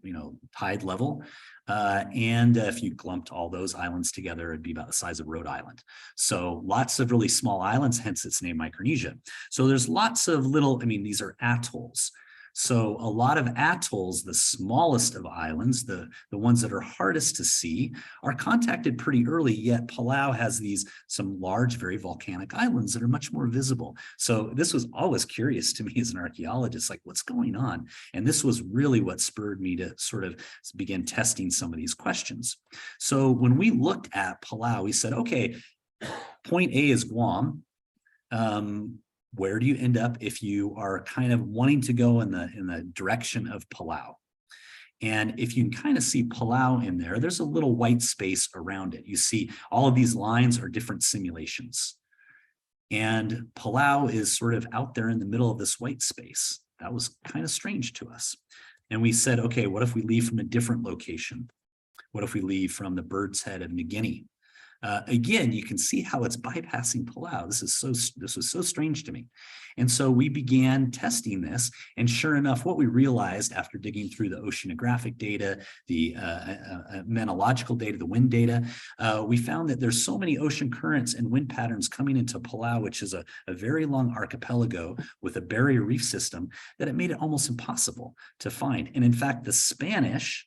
tide level. And if you clumped all those islands together, it'd be about the size of Rhode Island. So lots of really small islands, hence its name Micronesia. So there's lots of little, these are atolls. So a lot of atolls, the smallest of islands, the ones that are hardest to see, are contacted pretty early, yet Palau has some large, very volcanic islands that are much more visible. So this was always curious to me as an archaeologist, like what's going on? And this was really what spurred me to sort of begin testing some of these questions. So when we looked at Palau, we said, okay, point A is Guam. Where do you end up if you are kind of wanting to go in the direction of Palau? And if you can kind of see Palau in there, there's a little white space around it. You see all of these lines are different simulations. And Palau is sort of out there in the middle of this white space. That was kind of strange to us. And we said, okay, what if we leave from a different location? What if we leave from the Bird's Head of New Guinea? Again, you can see how it's bypassing Palau. This was so strange to me. And so we began testing this. And sure enough, what we realized after digging through the oceanographic data, the menological data, the wind data, we found that there's so many ocean currents and wind patterns coming into Palau, which is a very long archipelago with a barrier reef system, that it made it almost impossible to find. And in fact, the Spanish,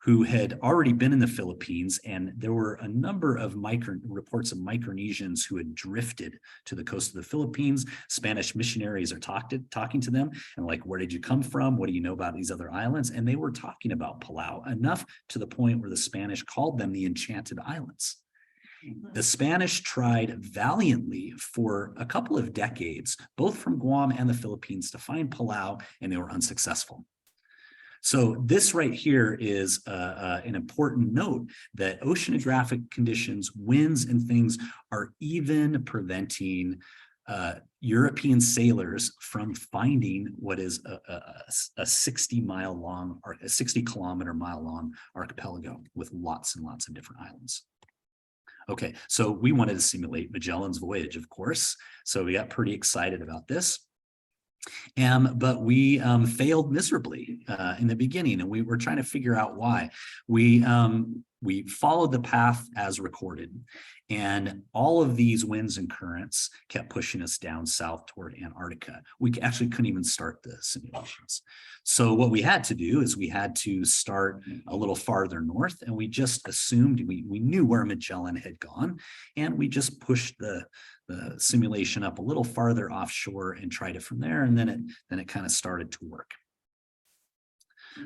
who had already been in the Philippines, and there were a number of reports of Micronesians who had drifted to the coast of the Philippines. Spanish missionaries are talking to them and like, where did you come from? What do you know about these other islands? And they were talking about Palau, enough to the point where the Spanish called them the Enchanted Islands. The Spanish tried valiantly for a couple of decades, both from Guam and the Philippines, to find Palau, and they were unsuccessful. So this right here is an important note that oceanographic conditions, winds, and things are even preventing European sailors from finding what is a 60-mile long or a 60-kilometer-mile long archipelago with lots and lots of different islands. Okay, so we wanted to simulate Magellan's voyage, of course. So we got pretty excited about this. But we failed miserably in the beginning, and we were trying to figure out why. We followed the path as recorded, and all of these winds and currents kept pushing us down south toward Antarctica. We actually couldn't even start the simulations. So what we had to do is we had to start a little farther north, and we just assumed we knew where Magellan had gone, and we just pushed the simulation up a little farther offshore and tried it from there, and then it kind of started to work.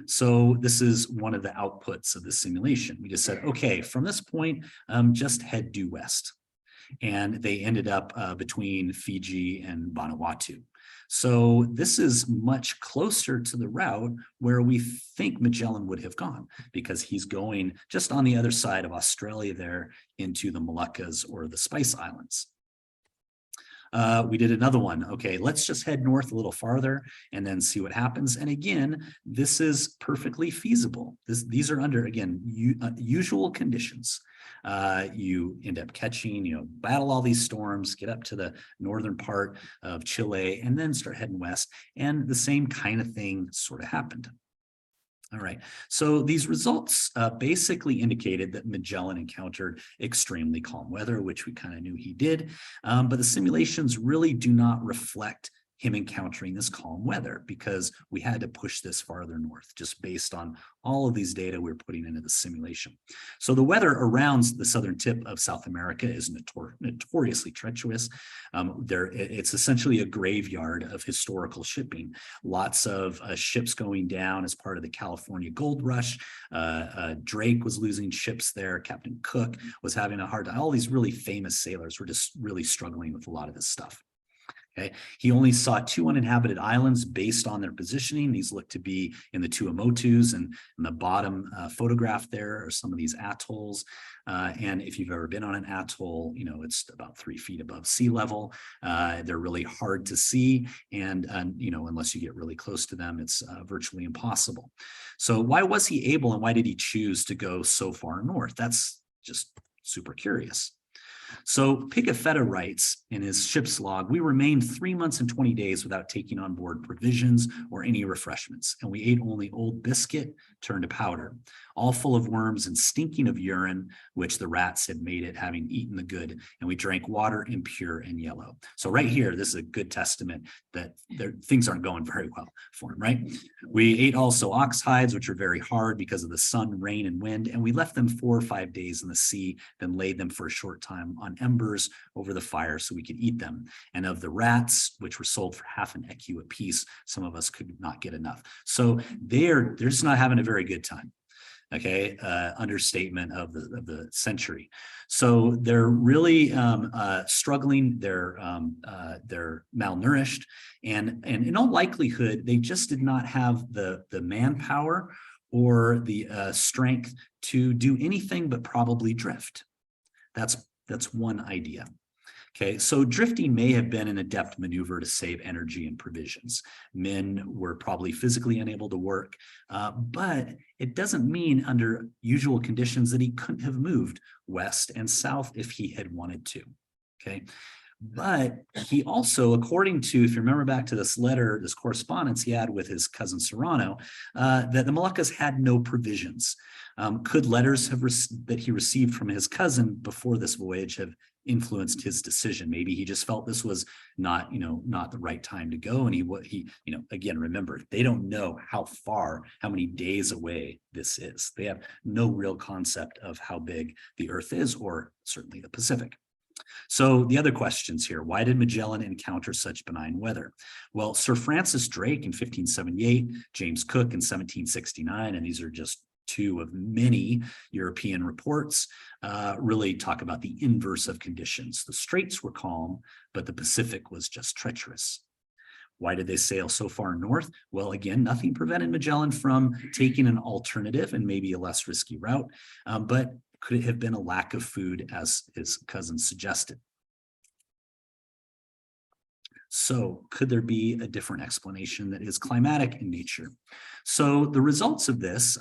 So this is one of the outputs of the simulation. We just said, okay, from this point, just head due west. And they ended up between Fiji and Vanuatu. So this is much closer to the route where we think Magellan would have gone, because he's going just on the other side of Australia there into the Moluccas or the Spice Islands. We did another one. Okay, let's just head north a little farther and then see what happens. And again, this is perfectly feasible. These are under, again, usual conditions. You end up catching, battle all these storms, get up to the northern part of Chile, and then start heading west. And the same kind of thing sort of happened. All right, so these results basically indicated that Magellan encountered extremely calm weather, which we kind of knew he did, but the simulations really do not reflect him encountering this calm weather, because we had to push this farther north just based on all of these data we're putting into the simulation. So the weather around the southern tip of South America is notoriously treacherous. It's essentially a graveyard of historical shipping. Lots of ships going down as part of the California gold rush. Drake was losing ships there. Captain Cook was having a hard time. All these really famous sailors were just really struggling with a lot of this stuff. Okay. He only saw 2 uninhabited islands based on their positioning. These look to be in the Tuamotus, and in the bottom photograph there are some of these atolls. And if you've ever been on an atoll, it's about 3 feet above sea level. They're really hard to see. And unless you get really close to them, it's virtually impossible. So why was he able, and why did he choose to go so far north? That's just super curious. So Pigafetta writes in his ship's log, we remained 3 months and 20 days without taking on board provisions or any refreshments, and we ate only old biscuit turned to powder, all full of worms and stinking of urine, which the rats had made it, having eaten the good, and we drank water impure and yellow. So right here, this is a good testament that things aren't going very well for him, right? We ate also ox hides, which are very hard because of the sun, rain, and wind, and we left them 4 or 5 days in the sea, then laid them for a short time on embers over the fire so we could eat them. And of the rats, which were sold for half an ecu apiece, some of us could not get enough. So they're just not having a very good time. Okay, understatement of the century. So they're really struggling. They're malnourished, and in all likelihood, they just did not have the manpower or the strength to do anything but probably drift. That's one idea. Okay, so drifting may have been an adept maneuver to save energy and provisions. Men were probably physically unable to work, but it doesn't mean under usual conditions that he couldn't have moved west and south if he had wanted to. Okay, but he also, according to, if you remember back to this letter, this correspondence he had with his cousin Serrano, that the Moluccas had no provisions. Could letters that he received from his cousin before this voyage have influenced his decision? Maybe he just felt this was not the right time to go. And he again, remember, they don't know how many days away this is. They have no real concept of how big the Earth is, or certainly the Pacific. So the other questions here, why did Magellan encounter such benign weather? Well, Sir Francis Drake in 1578, James Cook in 1769, and these are just two of many European reports, really talk about the inverse of conditions. The Straits were calm, but the Pacific was just treacherous. Why did they sail so far north? Well, again, nothing prevented Magellan from taking an alternative and maybe a less risky route, but could it have been a lack of food, as his cousin suggested? So could there be a different explanation that is climatic in nature? So the results of this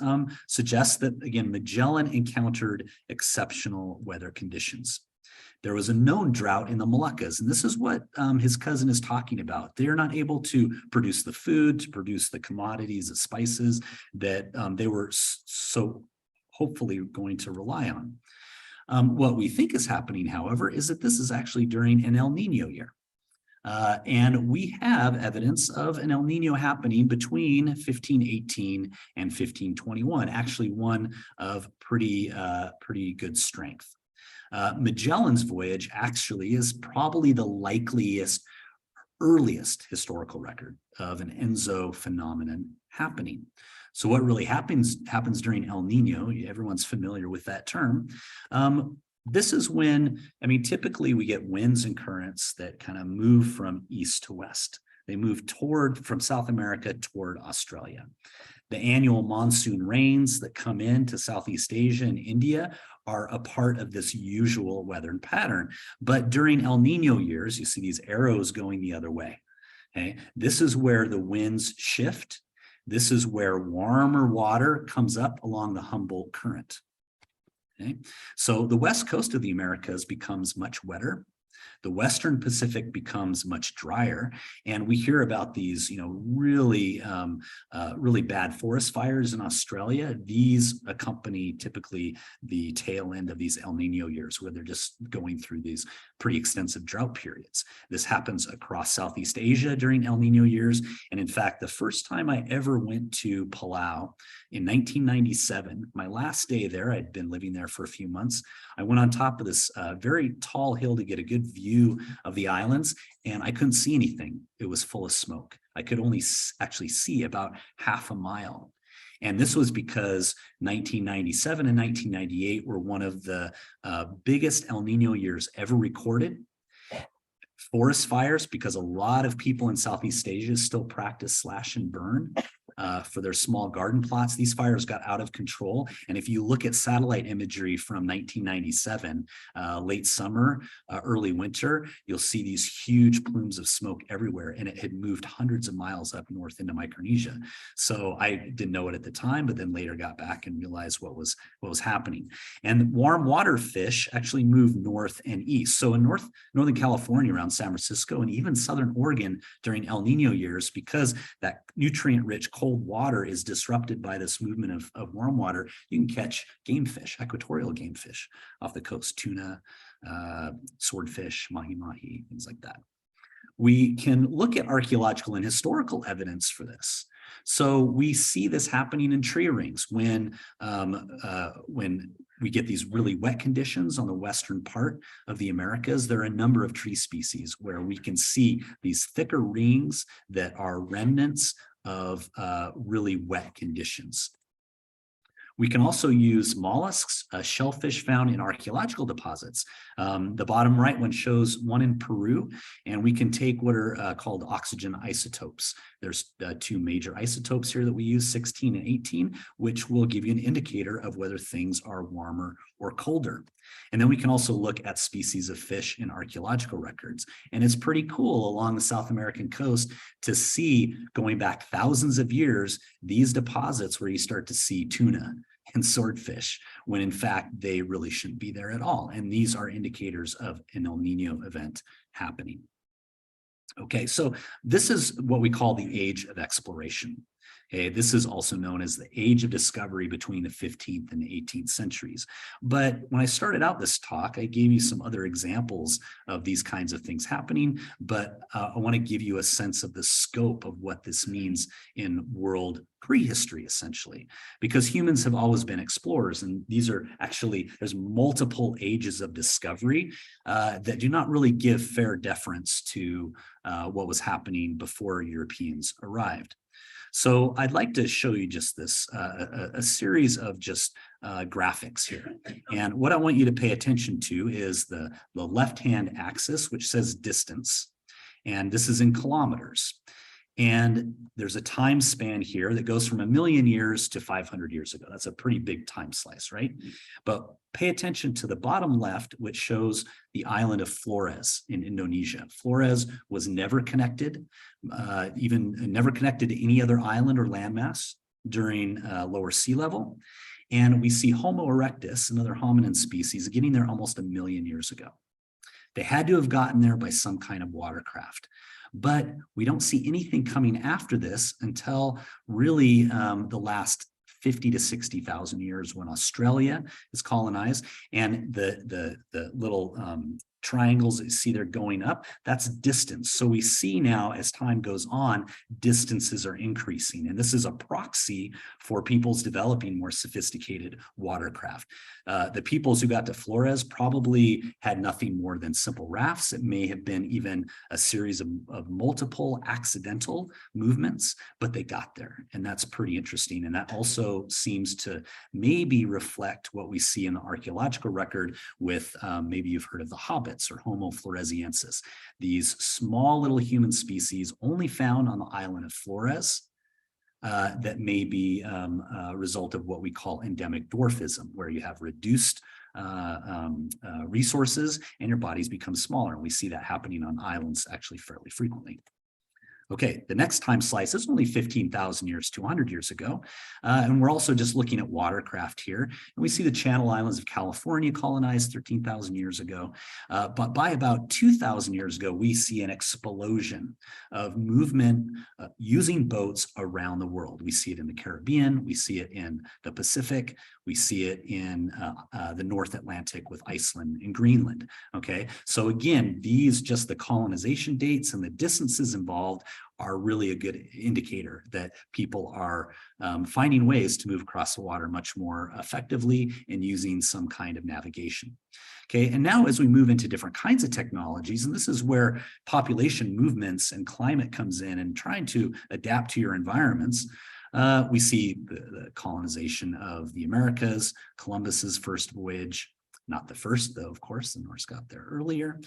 suggest that, again, Magellan encountered exceptional weather conditions. There was a known drought in the Moluccas, and this is what his cousin is talking about. They're not able to produce the food, to produce the commodities, the spices that they were so hopefully going to rely on. What we think is happening, however, is that this is actually during an El Nino year. And we have evidence of an El Nino happening between 1518 and 1521, actually one of pretty good strength. Magellan's voyage actually is probably the likeliest, earliest historical record of an Enso phenomenon happening. So what really happens during El Nino, everyone's familiar with that term. This is when, I mean, typically we get winds and currents that kind of move from east to west. They move from South America toward Australia. The annual monsoon rains that come into Southeast Asia and India are a part of this usual weather pattern. But during El Nino years, you see these arrows going the other way. Okay, this is where the winds shift. This is where warmer water comes up along the Humboldt Current. Okay, so the west coast of the Americas becomes much wetter. The Western Pacific becomes much drier, and we hear about these, really bad forest fires in Australia. These accompany typically the tail end of these El Nino years, where they're just going through these pretty extensive drought periods. This happens across Southeast Asia during El Nino years, and in fact, the first time I ever went to Palau in 1997, my last day there, I'd been living there for a few months. I went on top of this very tall hill to get a good view of the islands, and I couldn't see anything. It was full of smoke. I could only actually see about half a mile. And this was because 1997 and 1998 were one of the biggest El Nino years ever recorded. Forest fires, because a lot of people in Southeast Asia still practice slash and burn for their small garden plots. These fires got out of control. And if you look at satellite imagery from 1997, late summer, early winter, you'll see these huge plumes of smoke everywhere. And it had moved hundreds of miles up north into Micronesia. So I didn't know it at the time, but then later got back and realized what was happening. And warm water fish actually move north and east. So in Northern California, around San Francisco, and even Southern Oregon during El Nino years, because that nutrient-rich cold water is disrupted by this movement of warm water, you can catch game fish, equatorial game fish off the coast, tuna, swordfish, mahi-mahi, things like that. We can look at archaeological and historical evidence for this. So we see this happening in tree rings when we get these really wet conditions on the western part of the Americas. There are a number of tree species where we can see these thicker rings that are remnants of really wet conditions. We can also use mollusks, shellfish found in archaeological deposits. The bottom right one shows one in Peru, and we can take what are called oxygen isotopes. There's two major isotopes here that we use, 16 and 18, which will give you an indicator of whether things are warmer or colder. And then we can also look at species of fish in archaeological records. And it's pretty cool along the South American coast to see, going back thousands of years, these deposits where you start to see tuna and swordfish, when in fact they really shouldn't be there at all. And these are indicators of an El Nino event happening. Okay, so this is what we call the age of exploration. Okay, this is also known as the age of discovery between the 15th and 18th centuries. But when I started out this talk, I gave you some other examples of these kinds of things happening, but I want to give you a sense of the scope of what this means in world prehistory, essentially, because humans have always been explorers, and these are actually, there's multiple ages of discovery that do not really give fair deference to what was happening before Europeans arrived. So I'd like to show you just this, a series of just graphics here. And what I want you to pay attention to is the left-hand axis, which says distance. And this is in kilometers. And there's a time span here that goes from 1 million years to 500 years ago. That's a pretty big time slice, right? But pay attention to the bottom left, which shows the island of Flores in Indonesia. Flores was never connected, even never connected to any other island or landmass during lower sea level. And we see Homo erectus, another hominin species, getting there almost 1 million years ago. They had to have gotten there by some kind of watercraft. But we don't see anything coming after this until really the last 50 to 60,000 years, when Australia is colonized, and the little triangles that you see there going up, that's distance. So we see now, as time goes on, distances are increasing. And this is a proxy for peoples developing more sophisticated watercraft. The peoples who got to Flores probably had nothing more than simple rafts. It may have been even a series of multiple accidental movements, but they got there. And that's pretty interesting. And that also seems to maybe reflect what we see in the archaeological record with, maybe you've heard of the hobbits or Homo floresiensis, these small little human species only found on the island of Flores, that may be a result of what we call endemic dwarfism, where you have reduced resources and your bodies become smaller. And we see that happening on islands actually fairly frequently. Okay, the next time slice is only 15,000 years, 200 years ago. And we're also just looking at watercraft here. And we see the Channel Islands of California colonized 13,000 years ago. But by about 2,000 years ago, we see an explosion of movement using boats around the world. We see it in the Caribbean. We see it in the Pacific. We see it in the North Atlantic with Iceland and Greenland. Okay, so again, these just the colonization dates and the distances involved are really a good indicator that people are finding ways to move across the water much more effectively and using some kind of navigation. Okay, and now as we move into different kinds of technologies, and this is where population movements and climate comes in and trying to adapt to your environments, we see the colonization of the Americas, Columbus's first voyage, not the first though, of course, the Norse got there earlier,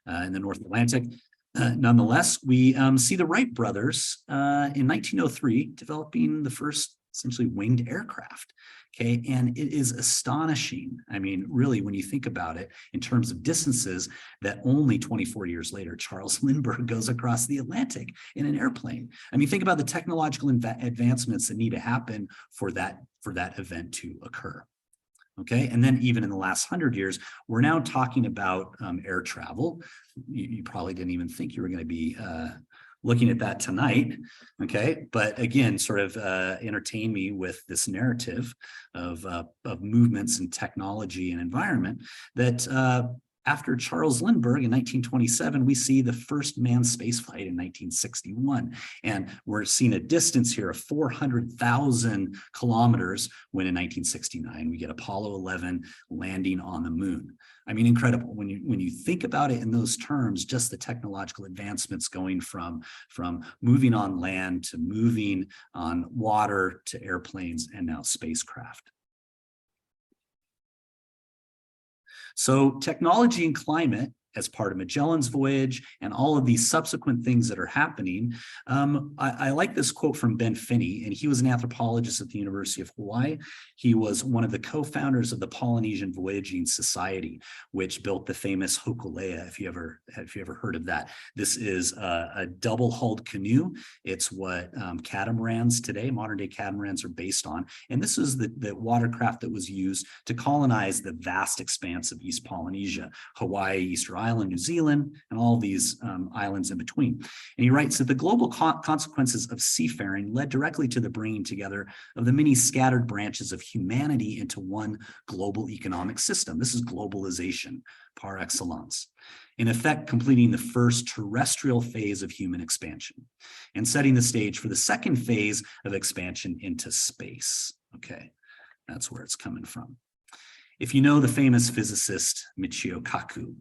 in the North Atlantic. Nonetheless, we see the Wright brothers in 1903 developing the first essentially winged aircraft. Okay, and it is astonishing. I mean, really, when you think about it in terms of distances, that only 24 years later, Charles Lindbergh goes across the Atlantic in an airplane. I mean, think about the technological advancements that need to happen for that event to occur. Okay, and then even in the last 100 years, we're now talking about air travel. You probably didn't even think you were going to be looking at that tonight. Okay, but again, sort of entertain me with this narrative of movements and technology and environment that after Charles Lindbergh in 1927, we see the first manned spaceflight in 1961. And we're seeing a distance here of 400,000 kilometers when in 1969, we get Apollo 11 landing on the moon. I mean, incredible. When you think about it in those terms, just the technological advancements going from moving on land to moving on water to airplanes and now spacecraft. So technology and climate as part of Magellan's voyage and all of these subsequent things that are happening. I like this quote from Ben Finney, and he was an anthropologist at the University of Hawaii. He was one of the co-founders of the Polynesian Voyaging Society, which built the famous Hokulea, if you ever heard of that. This is a double-hulled canoe. It's what catamarans today, modern-day catamarans, are based on. And this is the watercraft that was used to colonize the vast expanse of East Polynesia, Hawaii, Easter Island, New Zealand, and all these islands in between. And he writes that the global consequences of seafaring led directly to the bringing together of the many scattered branches of humanity into one global economic system. This is globalization par excellence. In effect, completing the first terrestrial phase of human expansion and setting the stage for the second phase of expansion into space. Okay, that's where it's coming from. If you know the famous physicist Michio Kaku,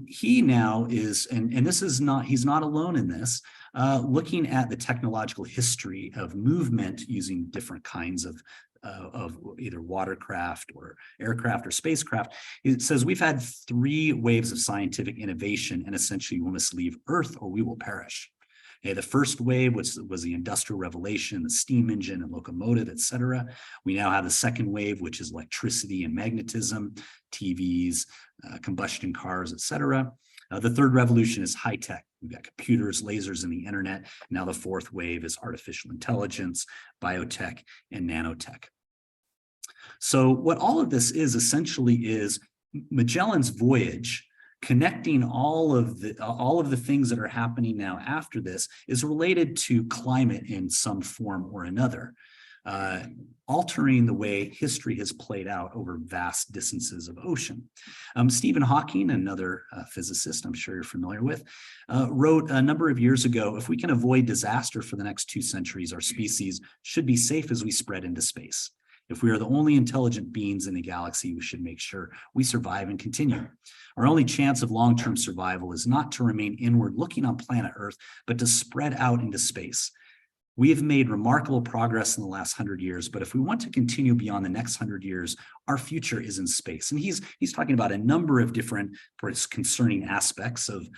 he now is, and this is not, he's not alone in this, looking at the technological history of movement using different kinds of either watercraft or aircraft or spacecraft. It says we've had 3 waves of scientific innovation, and essentially we must leave Earth or we will perish. Okay, the first wave was the Industrial Revolution, the steam engine and locomotive, etc. We now have the second wave, which is electricity and magnetism, TVs, combustion cars, etc. The third revolution is high tech. We've got computers, lasers, and the internet. Now the fourth wave is artificial intelligence, biotech, and nanotech. So what all of this is essentially is Magellan's voyage, connecting all of the things that are happening now after this, is related to climate in some form or another, altering the way history has played out over vast distances of ocean. Stephen Hawking, another physicist I'm sure you're familiar with, wrote a number of years ago, if we can avoid disaster for the next 2 centuries, our species should be safe as we spread into space. If we are the only intelligent beings in the galaxy, we should make sure we survive and continue. Our only chance of long-term survival is not to remain inward looking on planet Earth, but to spread out into space. We have made remarkable progress in the last 100 years, but if we want to continue beyond the next 100 years, our future is in space. And he's talking about a number of different concerning aspects of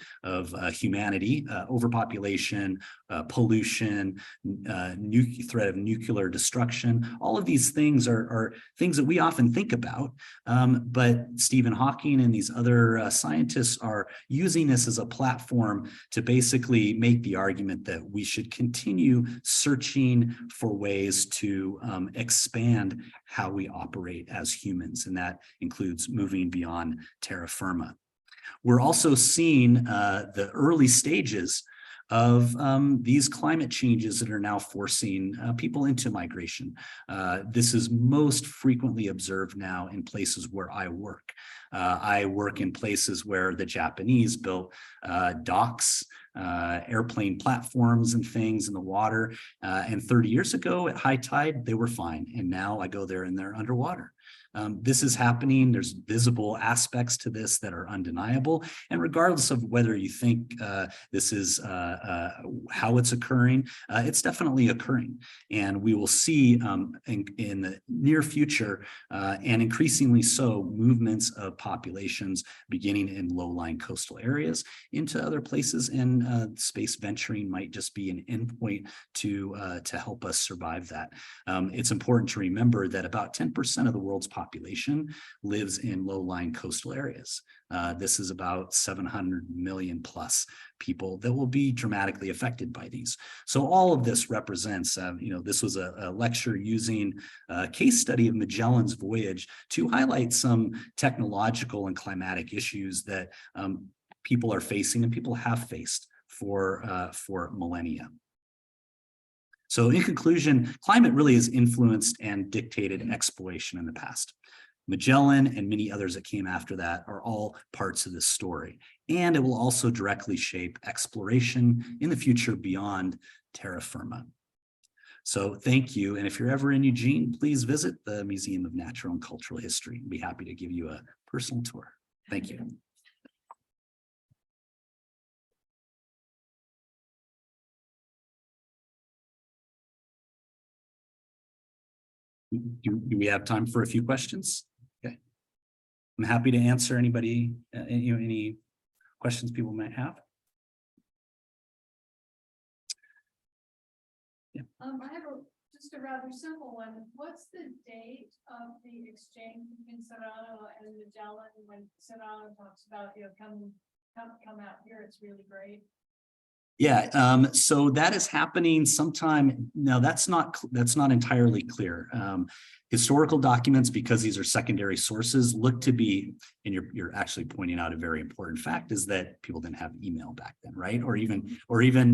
humanity, overpopulation, pollution, threat of nuclear destruction. All of these things are things that we often think about, but Stephen Hawking and these other scientists are using this as a platform to basically make the argument that we should continue searching for ways to expand how we operate as humans, and that includes moving beyond terra firma. We're also seeing the early stages of these climate changes that are now forcing people into migration. This is most frequently observed now in places where I work. I work in places where the Japanese built docks, airplane platforms and things in the water. And 30 years ago at high tide, they were fine. And now I go there and they're underwater. This is happening. There's visible aspects to this that are undeniable. And regardless of whether you think this is how it's occurring, it's definitely occurring. And we will see in the near future, and increasingly so, movements of populations beginning in low-lying coastal areas into other places. And space venturing might just be an endpoint to help us survive that. It's important to remember that about 10% of the world's population lives in low-lying coastal areas. This is about 700 million plus people that will be dramatically affected by these. So all of this represents, this was a lecture using a case study of Magellan's voyage to highlight some technological and climatic issues that people are facing and people have faced for millennia. So in conclusion, climate really has influenced and dictated exploration in the past. Magellan and many others that came after that are all parts of this story. And it will also directly shape exploration in the future beyond terra firma. So thank you. And if you're ever in Eugene, please visit the Museum of Natural and Cultural History. I'd be happy to give you a personal tour. Thank you. Do we have time for a few questions? Okay. I'm happy to answer anybody, any questions people might have. Yeah. I have just a rather simple one. What's the date of the exchange between Serrano and Magellan when Serrano talks about, come out here, it's really great? Yeah, so that is happening sometime. No, that's not entirely clear. Historical documents, because these are secondary sources, look to be, and you're actually pointing out a very important fact, is that people didn't have email back then, right? Or even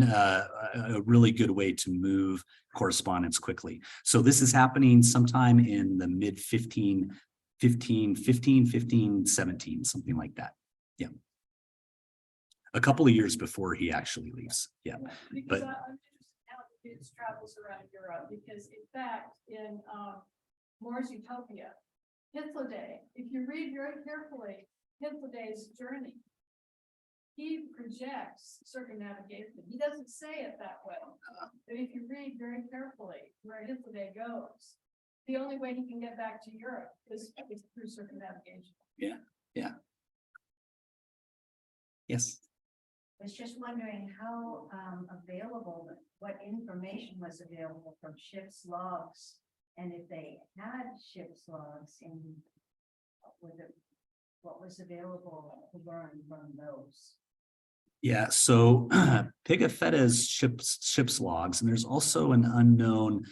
a really good way to move correspondence quickly. So this is happening sometime in the mid 15, 17, something like that. Yeah. A couple of years before he actually leaves. Yeah. Because but I'm interested in how the kids travels around Europe, because in fact, in Moore's Utopia, Hythloday, if you read very carefully Hythloday's journey, he projects circumnavigation. He doesn't say it that way. But if you read very carefully where his day goes, the only way he can get back to Europe is through circumnavigation. Yes. I was just wondering how available, what information was available from ship's logs? And if they had ship's logs in, what was available to learn from those? Yeah, so Pigafetta's ship's logs, and there's also an unknown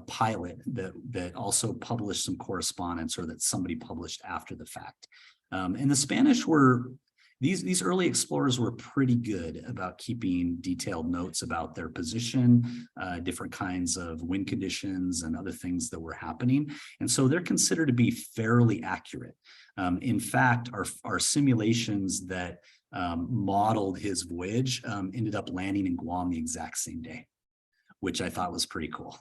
pilot that also published some correspondence, or that somebody published after the fact. And the Spanish were, these early explorers were pretty good about keeping detailed notes about their position, different kinds of wind conditions and other things that were happening. And so they're considered to be fairly accurate. In fact, our simulations that modeled his voyage ended up landing in Guam the exact same day, which I thought was pretty cool.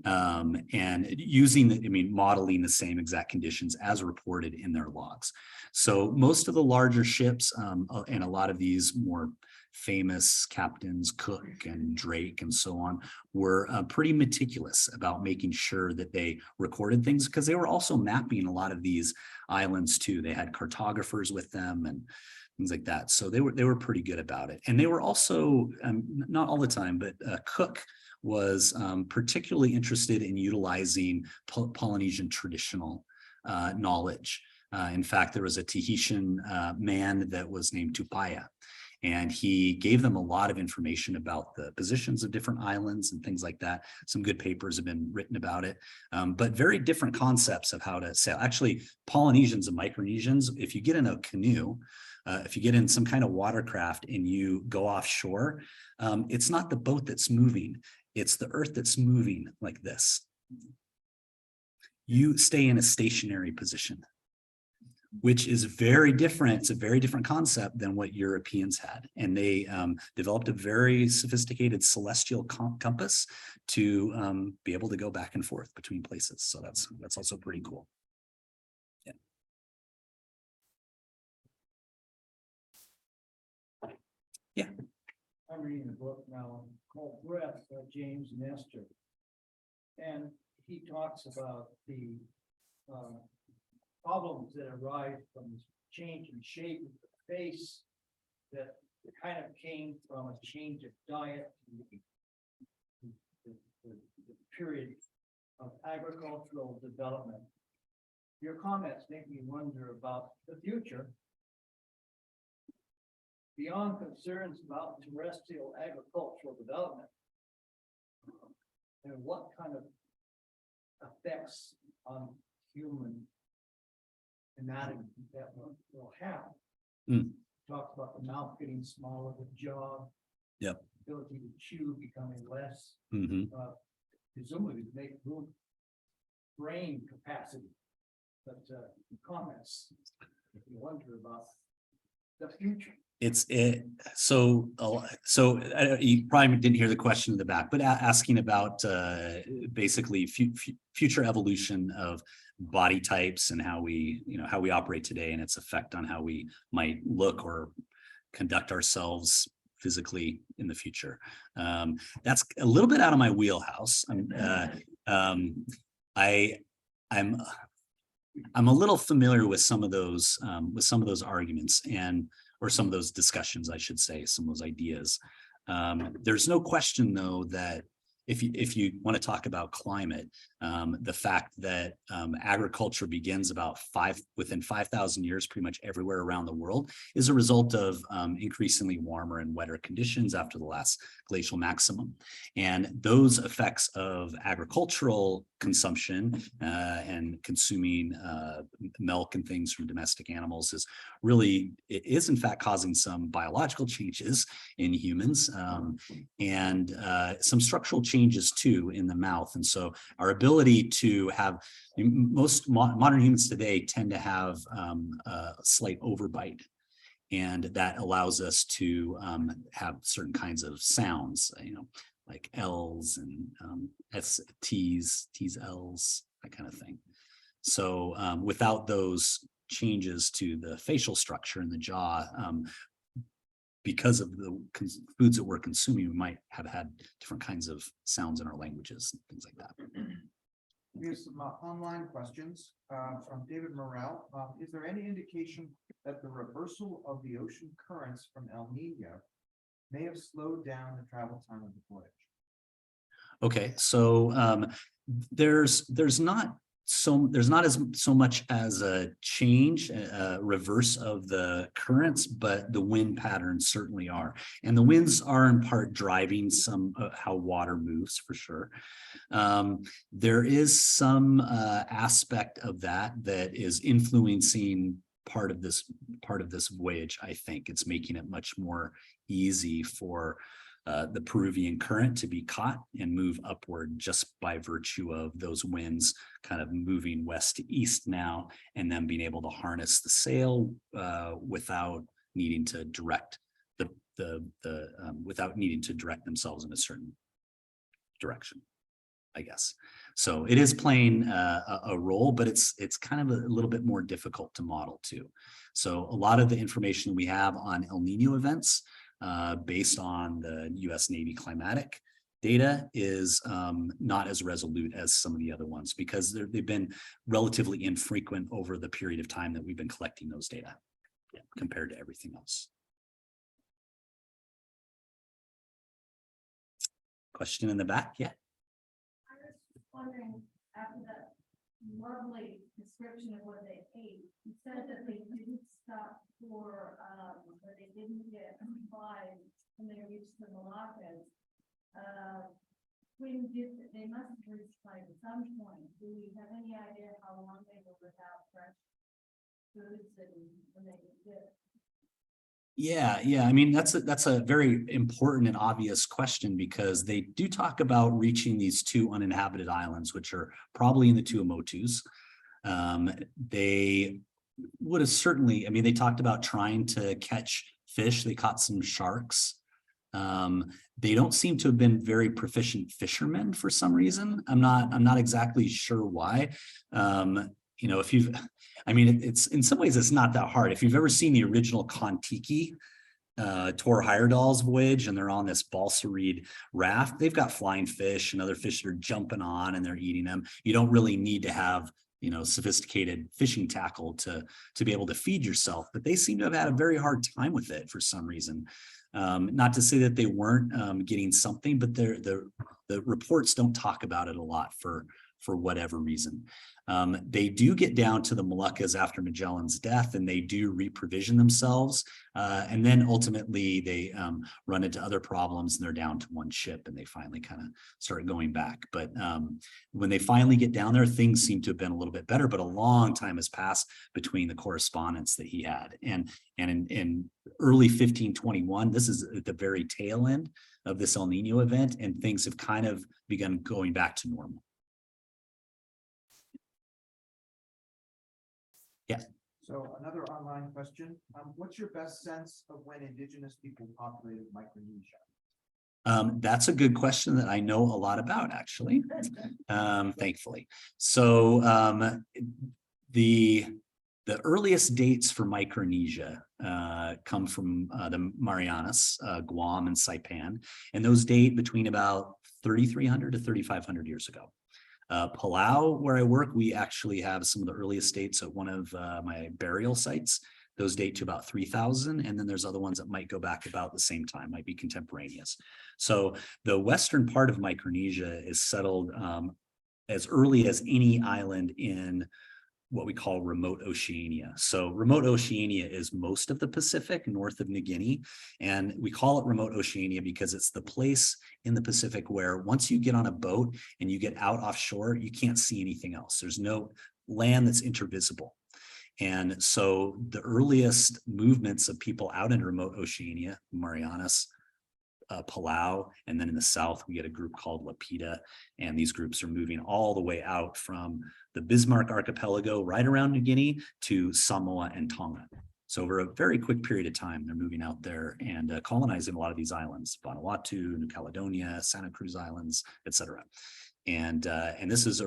And using modeling the same exact conditions as reported in their logs. So most of the larger ships and a lot of these more famous captains, Cook and Drake and so on, were pretty meticulous about making sure that they recorded things, because they were also mapping a lot of these islands too. They had cartographers with them and things like that. So they were pretty good about it. And they were also, not all the time, but Cook was particularly interested in utilizing Polynesian traditional knowledge. In fact, there was a Tahitian man that was named Tupaya, and he gave them a lot of information about the positions of different islands and things like that. Some good papers have been written about it, but very different concepts of how to sail. Actually, Polynesians and Micronesians, if you get in a canoe, if you get in some kind of watercraft and you go offshore, it's not the boat that's moving. It's the earth that's moving like this. You stay in a stationary position, which is very different. It's a very different concept than what Europeans had. And they developed a very sophisticated celestial compass to be able to go back and forth between places. So that's also pretty cool. Yeah. Yeah. I'm reading a book now called Breath by James Nestor. And he talks about the problems that arise from this change in shape of the face that kind of came from a change of diet, the period of agricultural development. Your comments make me wonder about the future. Beyond concerns about terrestrial agricultural development, and what kind of effects on human anatomy that will have. Talks about the mouth getting smaller, the jaw, Yep. ability to chew becoming less, presumably to make room, brain capacity. But comments, if you wonder about the future. So you probably didn't hear the question in the back, but asking about basically future evolution of body types and how we operate today and its effect on how we might look or conduct ourselves physically in the future. That's a little bit out of my wheelhouse. I'm a little familiar with some of those arguments or some of those discussions, I should say, some of those ideas. There's no question, though, that if you want to talk about climate, the fact that agriculture begins within 5,000 years, pretty much everywhere around the world, is a result of increasingly warmer and wetter conditions after the last glacial maximum. And those effects of agricultural consumption and consuming milk and things from domestic animals is in fact causing some biological changes in humans and some structural changes too in the mouth. And so our ability to have, most modern humans today tend to have a slight overbite. And that allows us to have certain kinds of sounds, like L's and T's, L's, that kind of thing. So without those changes to the facial structure in the jaw, because of the foods that we're consuming, we might have had different kinds of sounds in our languages, and things like that. We have some online questions from David Morrell. Is there any indication that the reversal of the ocean currents from El Nino may have slowed down the travel time of the voyage? Okay, so there's not as so much as a change, a reverse of the currents, but the wind patterns certainly are. And the winds are in part driving some how water moves, for sure. There is some aspect of that is influencing part of this voyage. I think it's making it much more easy for the Peruvian current to be caught and move upward just by virtue of those winds kind of moving west to east now, and then being able to harness the sail without needing to direct without needing to direct themselves in a certain direction, I guess. So it is playing a role, but it's kind of a little bit more difficult to model too. So a lot of the information we have on El Nino events based on the US Navy climatic data is not as resolute as some of the other ones, because they've been relatively infrequent over the period of time that we've been collecting those data compared to everything else. Question in the back? Yeah. I was just wondering, after that lovely description of what they ate, you said that they didn't stop for, or they didn't get supplies when they reached the Moluccas. They must have resupplied at some point. Do we have any idea how long they were without fresh foods and when they did? Yeah. I mean, that's a very important and obvious question, because they do talk about reaching these two uninhabited islands, which are probably in the Tuamotus. They would have certainly, I mean, they talked about trying to catch fish. They caught some sharks. They don't seem to have been very proficient fishermen for some reason. I'm not exactly sure why. You know, it's in some ways it's not that hard. If you've ever seen the original Kon-Tiki, Tor Heyerdahl's voyage, and they're on this balsa reed raft, they've got flying fish and other fish that are jumping on and they're eating them. You don't really need to have, you know, sophisticated fishing tackle to be able to feed yourself, but they seem to have had a very hard time with it for some reason. Not to say that they weren't getting something, but the reports don't talk about it a lot for whatever reason. They do get down to the Moluccas after Magellan's death, and they do reprovision themselves. And then ultimately they run into other problems, and they're down to one ship, and they finally kind of start going back. But when they finally get down there, things seem to have been a little bit better, but a long time has passed between the correspondence that he had. And in early 1521, this is at the very tail end of this El Nino event, and things have kind of begun going back to normal. Yeah. So another online question. What's your best sense of when indigenous people populated Micronesia? That's a good question that I know a lot about, actually, thankfully. So the earliest dates for Micronesia come from the Marianas, Guam and Saipan, and those date between about 3,300 to 3,500 years ago. Palau, where I work, we actually have some of the earliest dates at one of my burial sites. Those date to about 3,000, and then there's other ones that might go back about the same time, might be contemporaneous. So the western part of Micronesia is settled as early as any island in what we call remote Oceania. So remote Oceania is most of the Pacific north of New Guinea. And we call it remote Oceania because it's the place in the Pacific where once you get on a boat and you get out offshore, you can't see anything else. There's no land that's intervisible. And so the earliest movements of people out in remote Oceania, Marianas, Palau, and then in the south, we get a group called Lapita, and these groups are moving all the way out from the Bismarck archipelago right around New Guinea to Samoa and Tonga. So over a very quick period of time, they're moving out there and colonizing a lot of these islands, Vanuatu, New Caledonia, Santa Cruz Islands, etc. And this is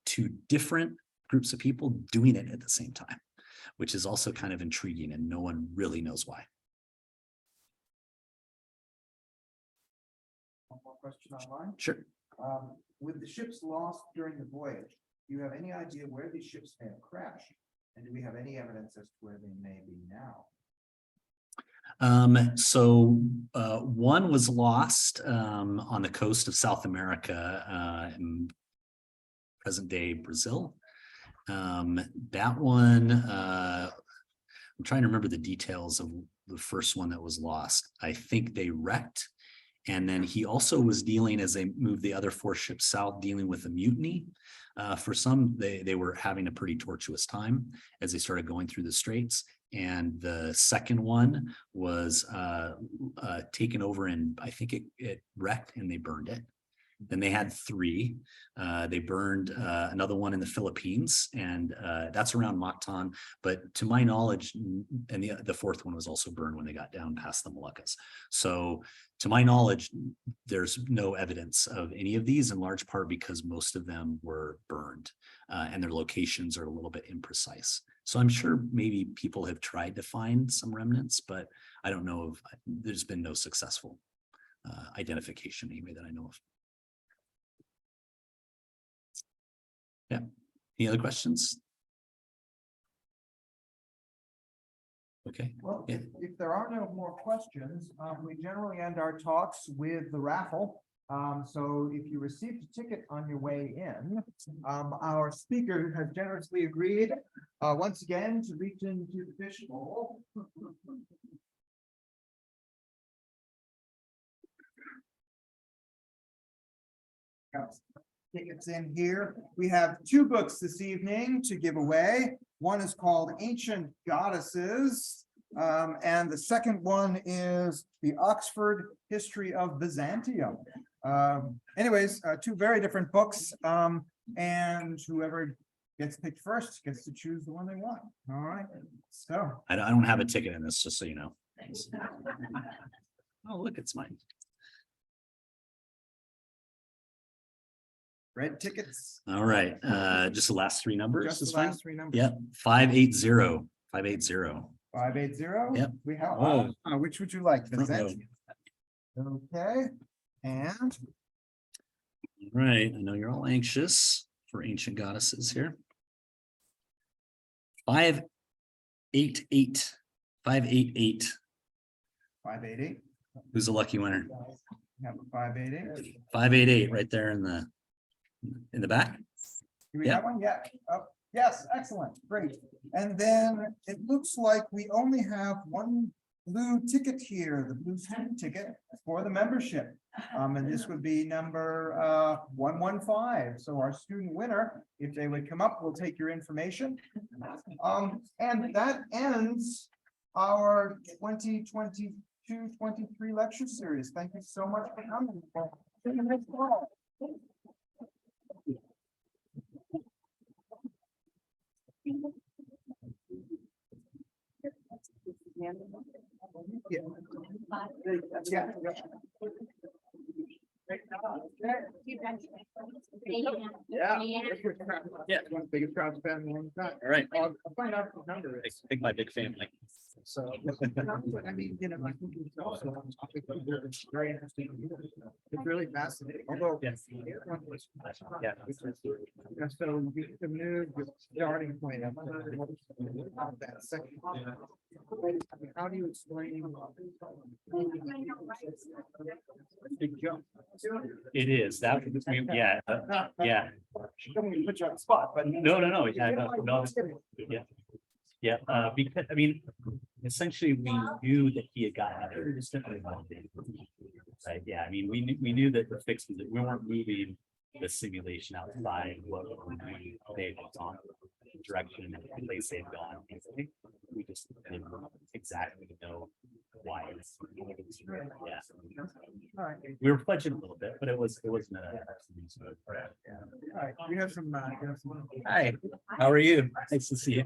two different groups of people doing it at the same time, which is also kind of intriguing, and no one really knows why. question online. Sure. With the ships lost during the voyage, do you have any idea where these ships may have crashed? And do we have any evidence as to where they may be now? One was lost on the coast of South America in present day Brazil. That one, I'm trying to remember the details of the first one that was lost. I think they wrecked. And then he also was dealing, as they moved the other 4 ships south, dealing with a mutiny. For some, they were having a pretty tortuous time as they started going through the Straits. And the second one was taken over, and I think it wrecked and they burned it. Then they had 3. They burned another one in the Philippines, and that's around Mactan. But to my knowledge, and the 4th one was also burned when they got down past the Moluccas. So to my knowledge, there's no evidence of any of these, in large part because most of them were burned and their locations are a little bit imprecise. So I'm sure maybe people have tried to find some remnants, but I don't know if there's been no successful identification anyway that I know of. Yeah. Any other questions? Okay. Well, Yeah. if there are no more questions, we generally end our talks with the raffle. So if you received a ticket on your way in, our speaker has generously agreed once again to reach into the fishbowl. Tickets in here. We have 2 books this evening to give away. One is called Ancient Goddesses, and the second one is the Oxford History of Byzantium. Anyways, 2 very different books, and whoever gets picked first gets to choose the one they want. All right. So I don't have a ticket in this, just so you know. Oh, look, it's mine. red tickets. All right, just the last 3 numbers. Just is the fine. last 3 numbers. Yep, 580. 580. 580. Yep. We have. Oh. Which would you like? Front row. Byzantium. Okay, and All right, I know you're all anxious for ancient goddesses here. 588. 588. 580. Who's the lucky winner? Have a 580. 588 right there in the back. Do we Yeah. have one? Yeah. Yes, excellent, great. And then it looks like we only have 1 blue ticket here, the blue student ticket for the membership. And this would be number 115. So our student winner, if they would come up, we'll take your information. And that ends our 2022-23 lecture series. Thank you so much for coming. Yeah. Yeah. One of the biggest crowds been in a long time. All right. I'll find out the number is. Big my big family. So, I mean, you know, I think it's also a topic that is very interesting. It's really fascinating, although. Yes. Yeah. Yeah. So the move, the starting point of that section. How do you explain? Big jump. It is that. Yeah. Yeah. Don't mean to put you on the spot, but. No. Yeah. No. Yeah. Yeah. Because I mean, essentially, we knew that he had gotten out there. Right. Yeah. I mean, we knew that the fix was that we weren't moving the simulation outside what they had gone, the direction and the place they had gone. We just didn't exactly know why. Yeah. All right. We were fudging a little bit, but it wasn't All right, we have some. Hi, how are you? Nice to see you.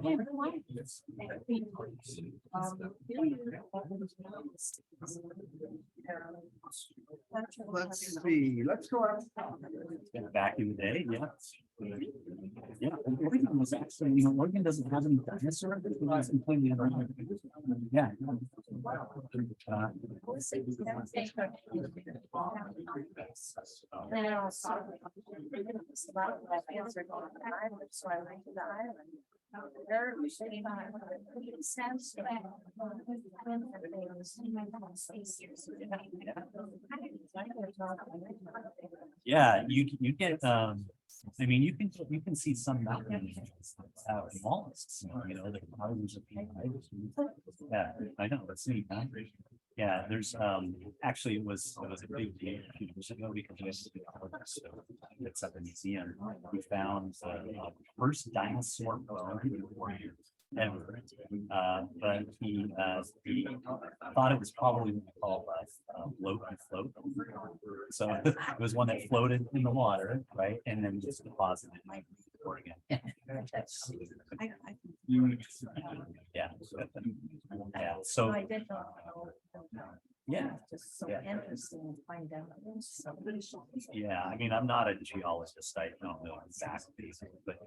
Let's see, let's go out. Back in the day, yeah. Yeah, Oregon was actually, you know, Oregon doesn't have any dinosaurs. It's completely unrelated. Yeah. And then also, it's a lot of that answer going on the island, so I went to the island. There was Yeah, you get, I mean, you can see some mountains out in mollusks, you know, the thousands of feet high. Yeah, I know, that's neat, huh? Yeah, there's, actually, it was a big deal a few years ago because we used to be so it's at the museum. We found the first dinosaur bone ever. But he thought it was probably what we call float and float. So it was one that floated in the water, right? And then just deposited in Oregon. Yeah. Yeah. So I did not know. yeah. Just so Yeah. interesting to find out. Yeah, I mean, I'm not a geologist. I don't know exactly, but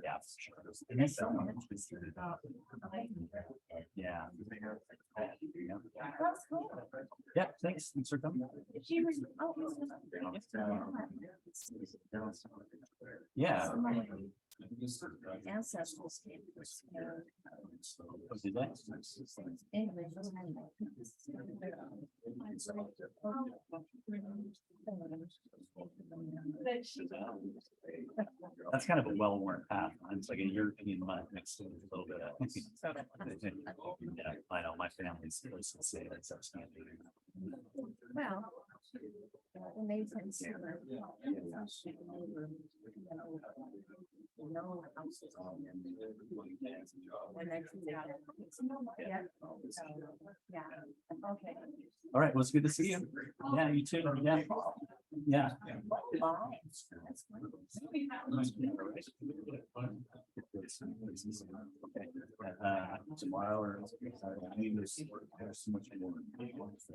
yeah, for sure. And it's so interesting. Yeah. That's cool. Yeah, thanks. Thanks for coming. She was- oh, Yeah. Ancestors came to us, Oh, did they? English. That's kind of a well-worn path. It's like a European mud mixed in with a little bit of. Yeah, I know my family's close to say that's outstanding. Well. It made sense. No houses. Yeah. Yeah, okay. All right, well, it's good to see you. Yeah, you too. Yeah. Yeah. Tomorrow or I mean, there's so much more. You don't have to.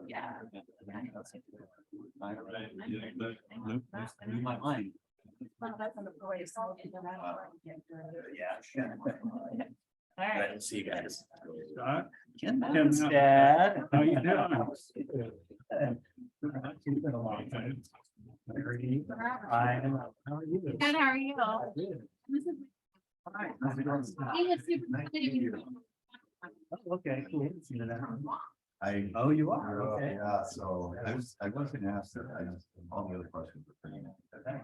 Yeah. Blew my mind. Well, that's on the voice. Yeah. All right. Glad to see you guys. Kim's dad. How you doing? It's been a long time. Hi. How are you? Good, how are you? Hi. How's it going? Oh, okay, cool. Oh, you are, okay. Yeah, so I was gonna ask that, all the other questions were pretty. Have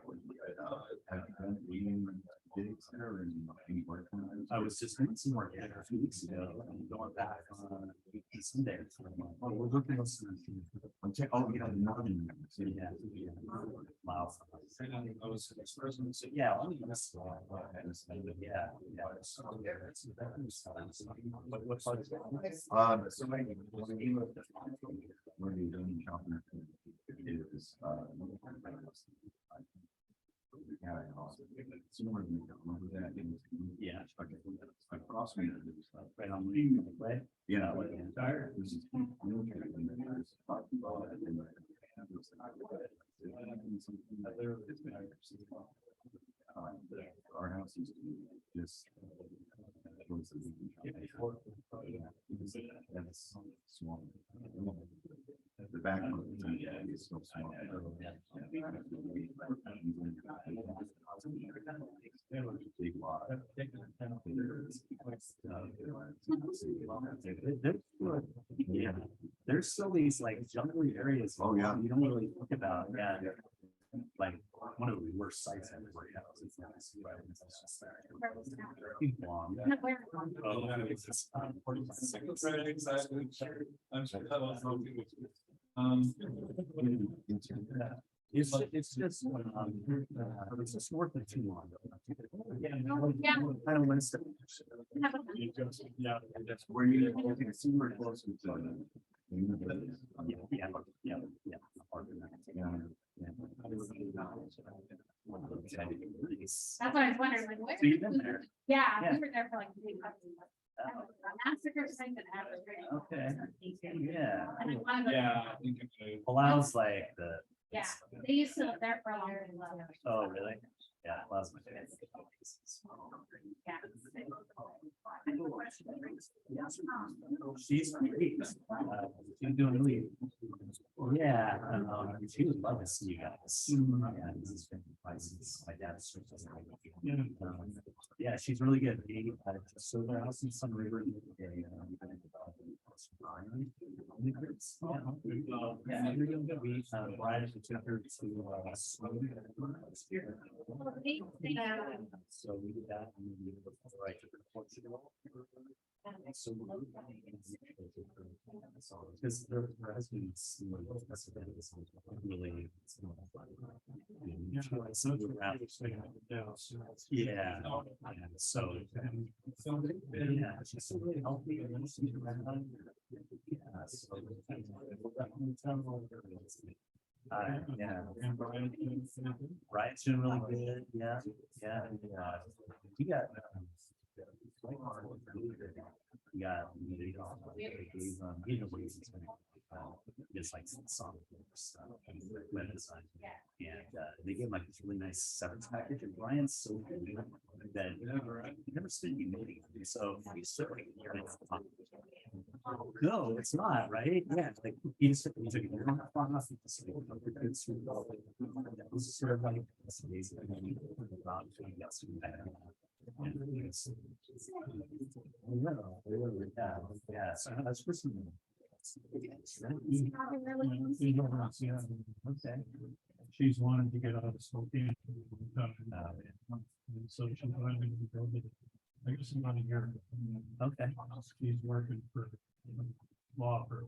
you done reading gigs there and any work? I was just doing some work there a few weeks ago, and going back on Sunday. Oh, we're looking at some. Oh, yeah, the northern. Yeah. Wow. Yeah. I'll leave this. Yeah. What part is that? So when you look at where you're doing shopping, is yeah, similar to Yeah. across me. Right on the way. Yeah. This is our house used to be just. That's small. The back is so small. Big lot. Yeah, there's still these like jungly areas. Oh, yeah. You don't really think about, yeah. Like one of the worst sites I've ever had. It's just there. Long. It's just north of too long. Yeah. I don't want to. Yeah. Where you can see where close to. Yeah. Nice. That's what I was wondering, like, where? So you've been there? Yeah, Yeah. we were there for like 3 months. Massacre site that happened. Okay. Yeah. And I wanted to- I think it's Palau's like the. Yeah, they used to live there for a long time. Oh, really? Yeah, Palau's my favorite. Yeah. She's great. She's doing really. Yeah, she would love to see you guys. Yeah, this has been since my dad's. Yeah, she's really good. So their house in Sun River. Yeah, we Brian took her to. So we did that. And we were right to Portugal. So because there has been really. Yeah. So. Yeah, she's so really healthy. Yeah, so. Yeah. Brian's doing really good. Yeah. You got. Just like song web design, and they give like this really nice severance package. And Brian's so good that you never spend any money. So he's certainly no, it's not right. Yeah, like he just took it. It's sort of like it's amazing. Yeah, so that's for some. Okay. She's wanted to get out of Spokane. And so she's wanted to build it. I guess about a year. Okay. She's working for law firm.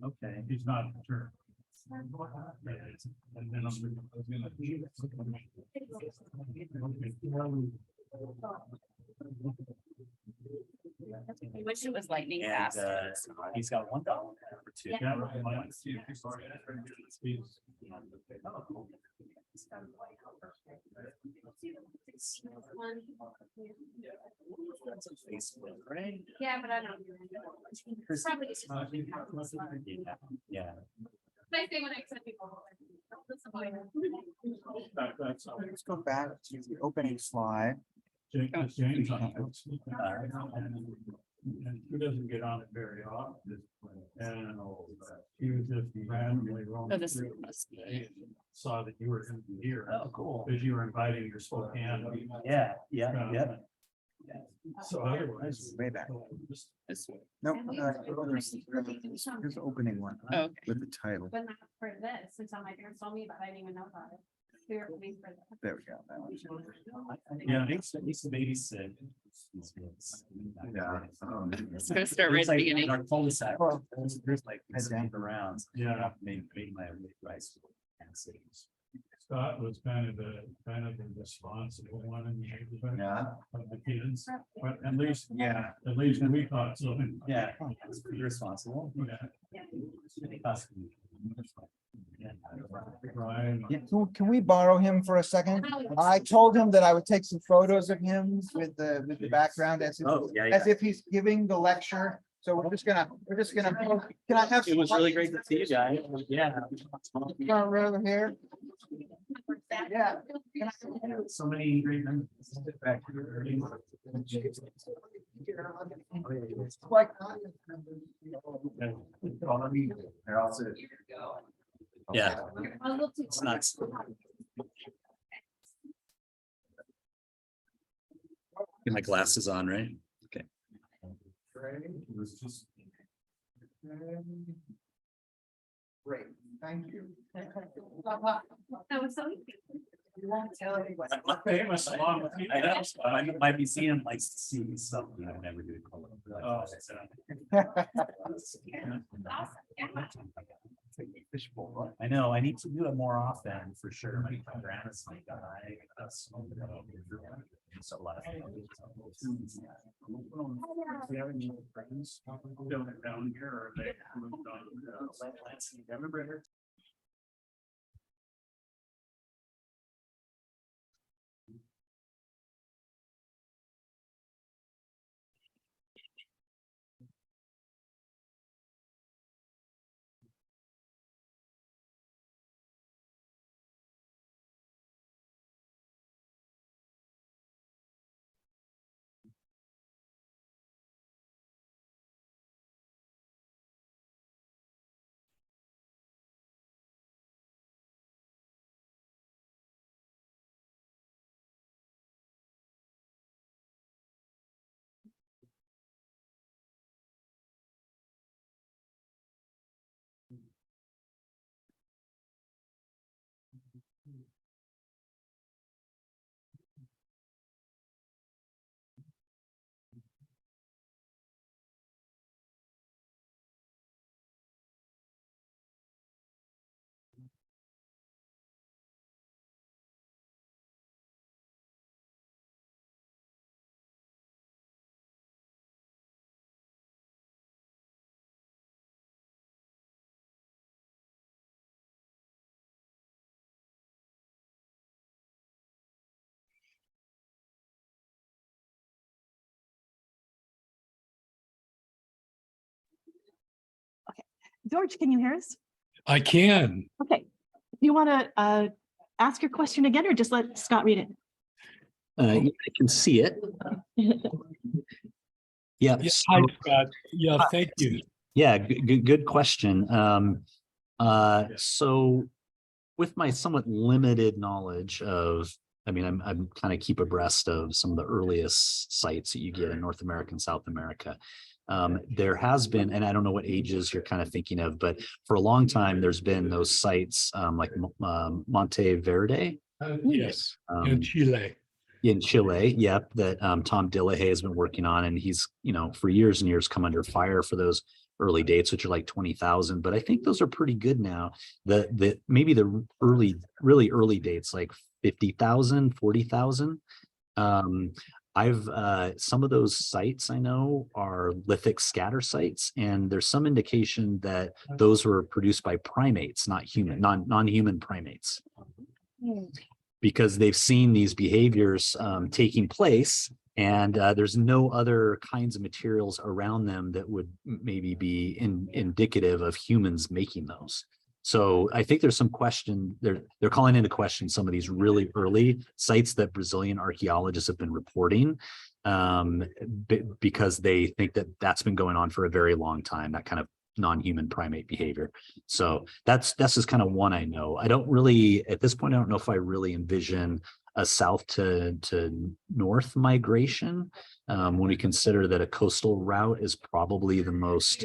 Okay. He's not a attorney. And then I wish it was lightning And fast. he's got $1 for two. Yeah. That's on Facebook, right? Yeah, but I don't. Probably. Yeah. I say when I accept people. Let's go back to the opening slide. James and who doesn't get on it very often. And he was just randomly rolling. Oh, this through must be. and saw that you were in here. Oh, cool. Because you were inviting your Spokane. Yeah. So otherwise. Way back. This one. Nope. Here's the opening one Oh, okay. with the title. But not for this, until my parents told me, but I didn't even know about it. We were waiting for that. There we go. That one's- Yeah, I used to babysit. Yeah. It's gonna start right at the beginning. Our cul-de-sac. There's like Head down. around. Yeah. Made my rice. And cities. Scott was kind of the responsible one in the neighborhood Yeah. of the kids, but at least Yeah. we thought so. Yeah, it's pretty responsible. Yeah. Brian. Yeah, can we borrow him for a second? I told him that I would take some photos of him with the background as if, Oh, yeah, as if he's giving the lecture. So we're just gonna, can I have? It was really great to see you guys. Yeah. Right over here. Yeah. So many great members. Like. They're also. Yeah. I'll look to- It's nuts. Get my glasses on, right? Okay. It was just. Great, thank you. That was so easy. You won't tell anyone. I'm famous along with you. I know, my museum likes to see something I never do. Oh. Awesome. Yeah. Fishbowl. I know, I need to do it more often for sure. My grandma's my guy. So a lot of. Do you have any friends down here or they moved on? Remember her? George, can you hear us? I can. Okay. You want to ask your question again or just let Scott read it? Yeah, I can see it. Yeah. Yeah, so- hi, Scott. Yeah, thank you. Yeah, good question. So with my somewhat limited knowledge of, I mean, I'm kind of keep abreast of some of the earliest sites that you get in North America and South America. There has been, and I don't know what ages you're kind of thinking of, but for a long time, there's been those sites like Monte Verde. Yes, in Chile. In Chile, yep, that Tom Dillahay has been working on, and he's, you know, for years and years come under fire for those early dates, which are like 20,000, but I think those are pretty good now. The maybe the really early dates like 50,000, 40,000. I've some of those sites I know are lithic scatter sites, and there's some indication that those were produced by primates, not human, non-human primates. Because they've seen these behaviors taking place, and there's no other kinds of materials around them that would maybe be indicative of humans making those. So I think there's some question, they're calling into question some of these really early sites that Brazilian archaeologists have been reporting, because they think that that's been going on for a very long time, that kind of non-human primate behavior. So that's just kind of one I know. I don't really, at this point, I don't know if I really envision a south to north migration, when we consider that a coastal route is probably the most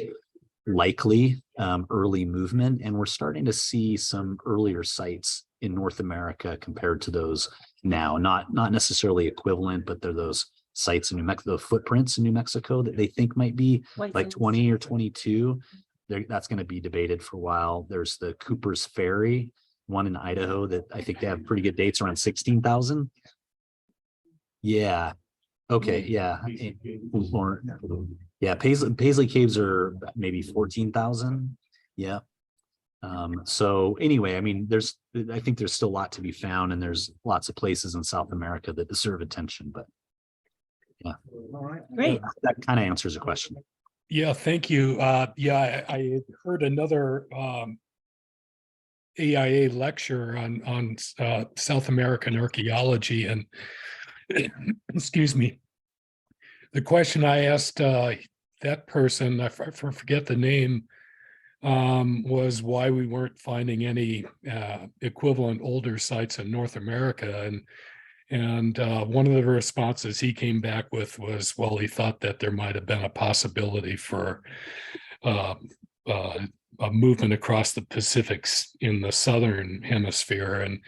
likely early movement. And we're starting to see some earlier sites in North America compared to those now, not necessarily equivalent, but they're those sites in New Mexico, the footprints in New Mexico that they think might be like 20 or 22. That's going to be debated for a while. There's the Cooper's Ferry, one in Idaho that I think they have pretty good dates around 16,000. Yeah. Okay. Yeah. Yeah. Paisley Caves are maybe 14,000. Yeah. So anyway, I mean, I think there's still a lot to be found, and there's lots of places in South America that deserve attention, but yeah. All right. Great. That kind of answers the question. Yeah, thank you. Yeah, I had heard another AIA lecture on South American archaeology, and excuse me, the question I asked that person, I forget the name, was why we weren't finding any equivalent older sites in North America, and one of the responses he came back with was, well, he thought that there might have been a possibility for a movement across the Pacifics in the southern hemisphere. And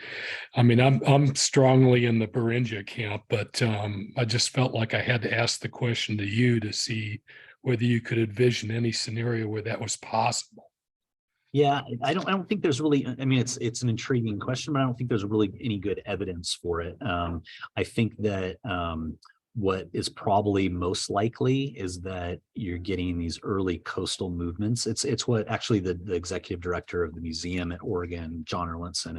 I mean, I'm strongly in the Beringia camp, but I just felt like I had to ask the question to you to see whether you could envision any scenario where that was possible. Yeah, I don't think there's really, I mean, it's an intriguing question, but I don't think there's really any good evidence for it. I think that what is probably most likely is that you're getting these early coastal movements. It's what actually the executive director of the museum at Oregon, John Erlandson,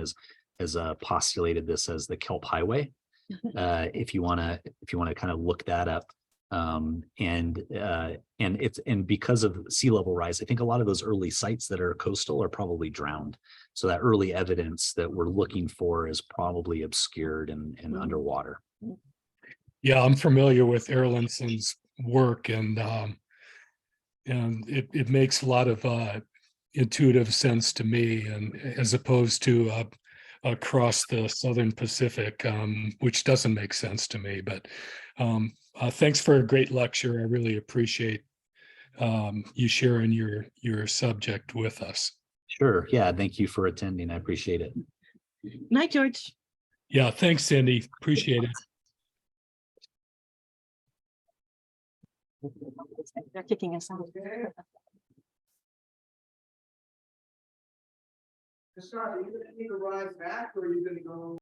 has postulated this as the Kelp Highway. If you want to kind of look that up. And because of sea level rise, I think a lot of those early sites that are coastal are probably drowned. So that early evidence that we're looking for is probably obscured and underwater. Yeah, I'm familiar with Erlandson's work, and it makes a lot of intuitive sense to me, and as opposed to across the Southern Pacific, which doesn't make sense to me. But thanks for a great lecture. I really appreciate you sharing your subject with us. Sure. Yeah. Thank you for attending. I appreciate it. Night, George. Yeah, thanks, Cindy. Appreciate it. They're kicking us out. Scott, are you going to need to rise back, or are you going to go?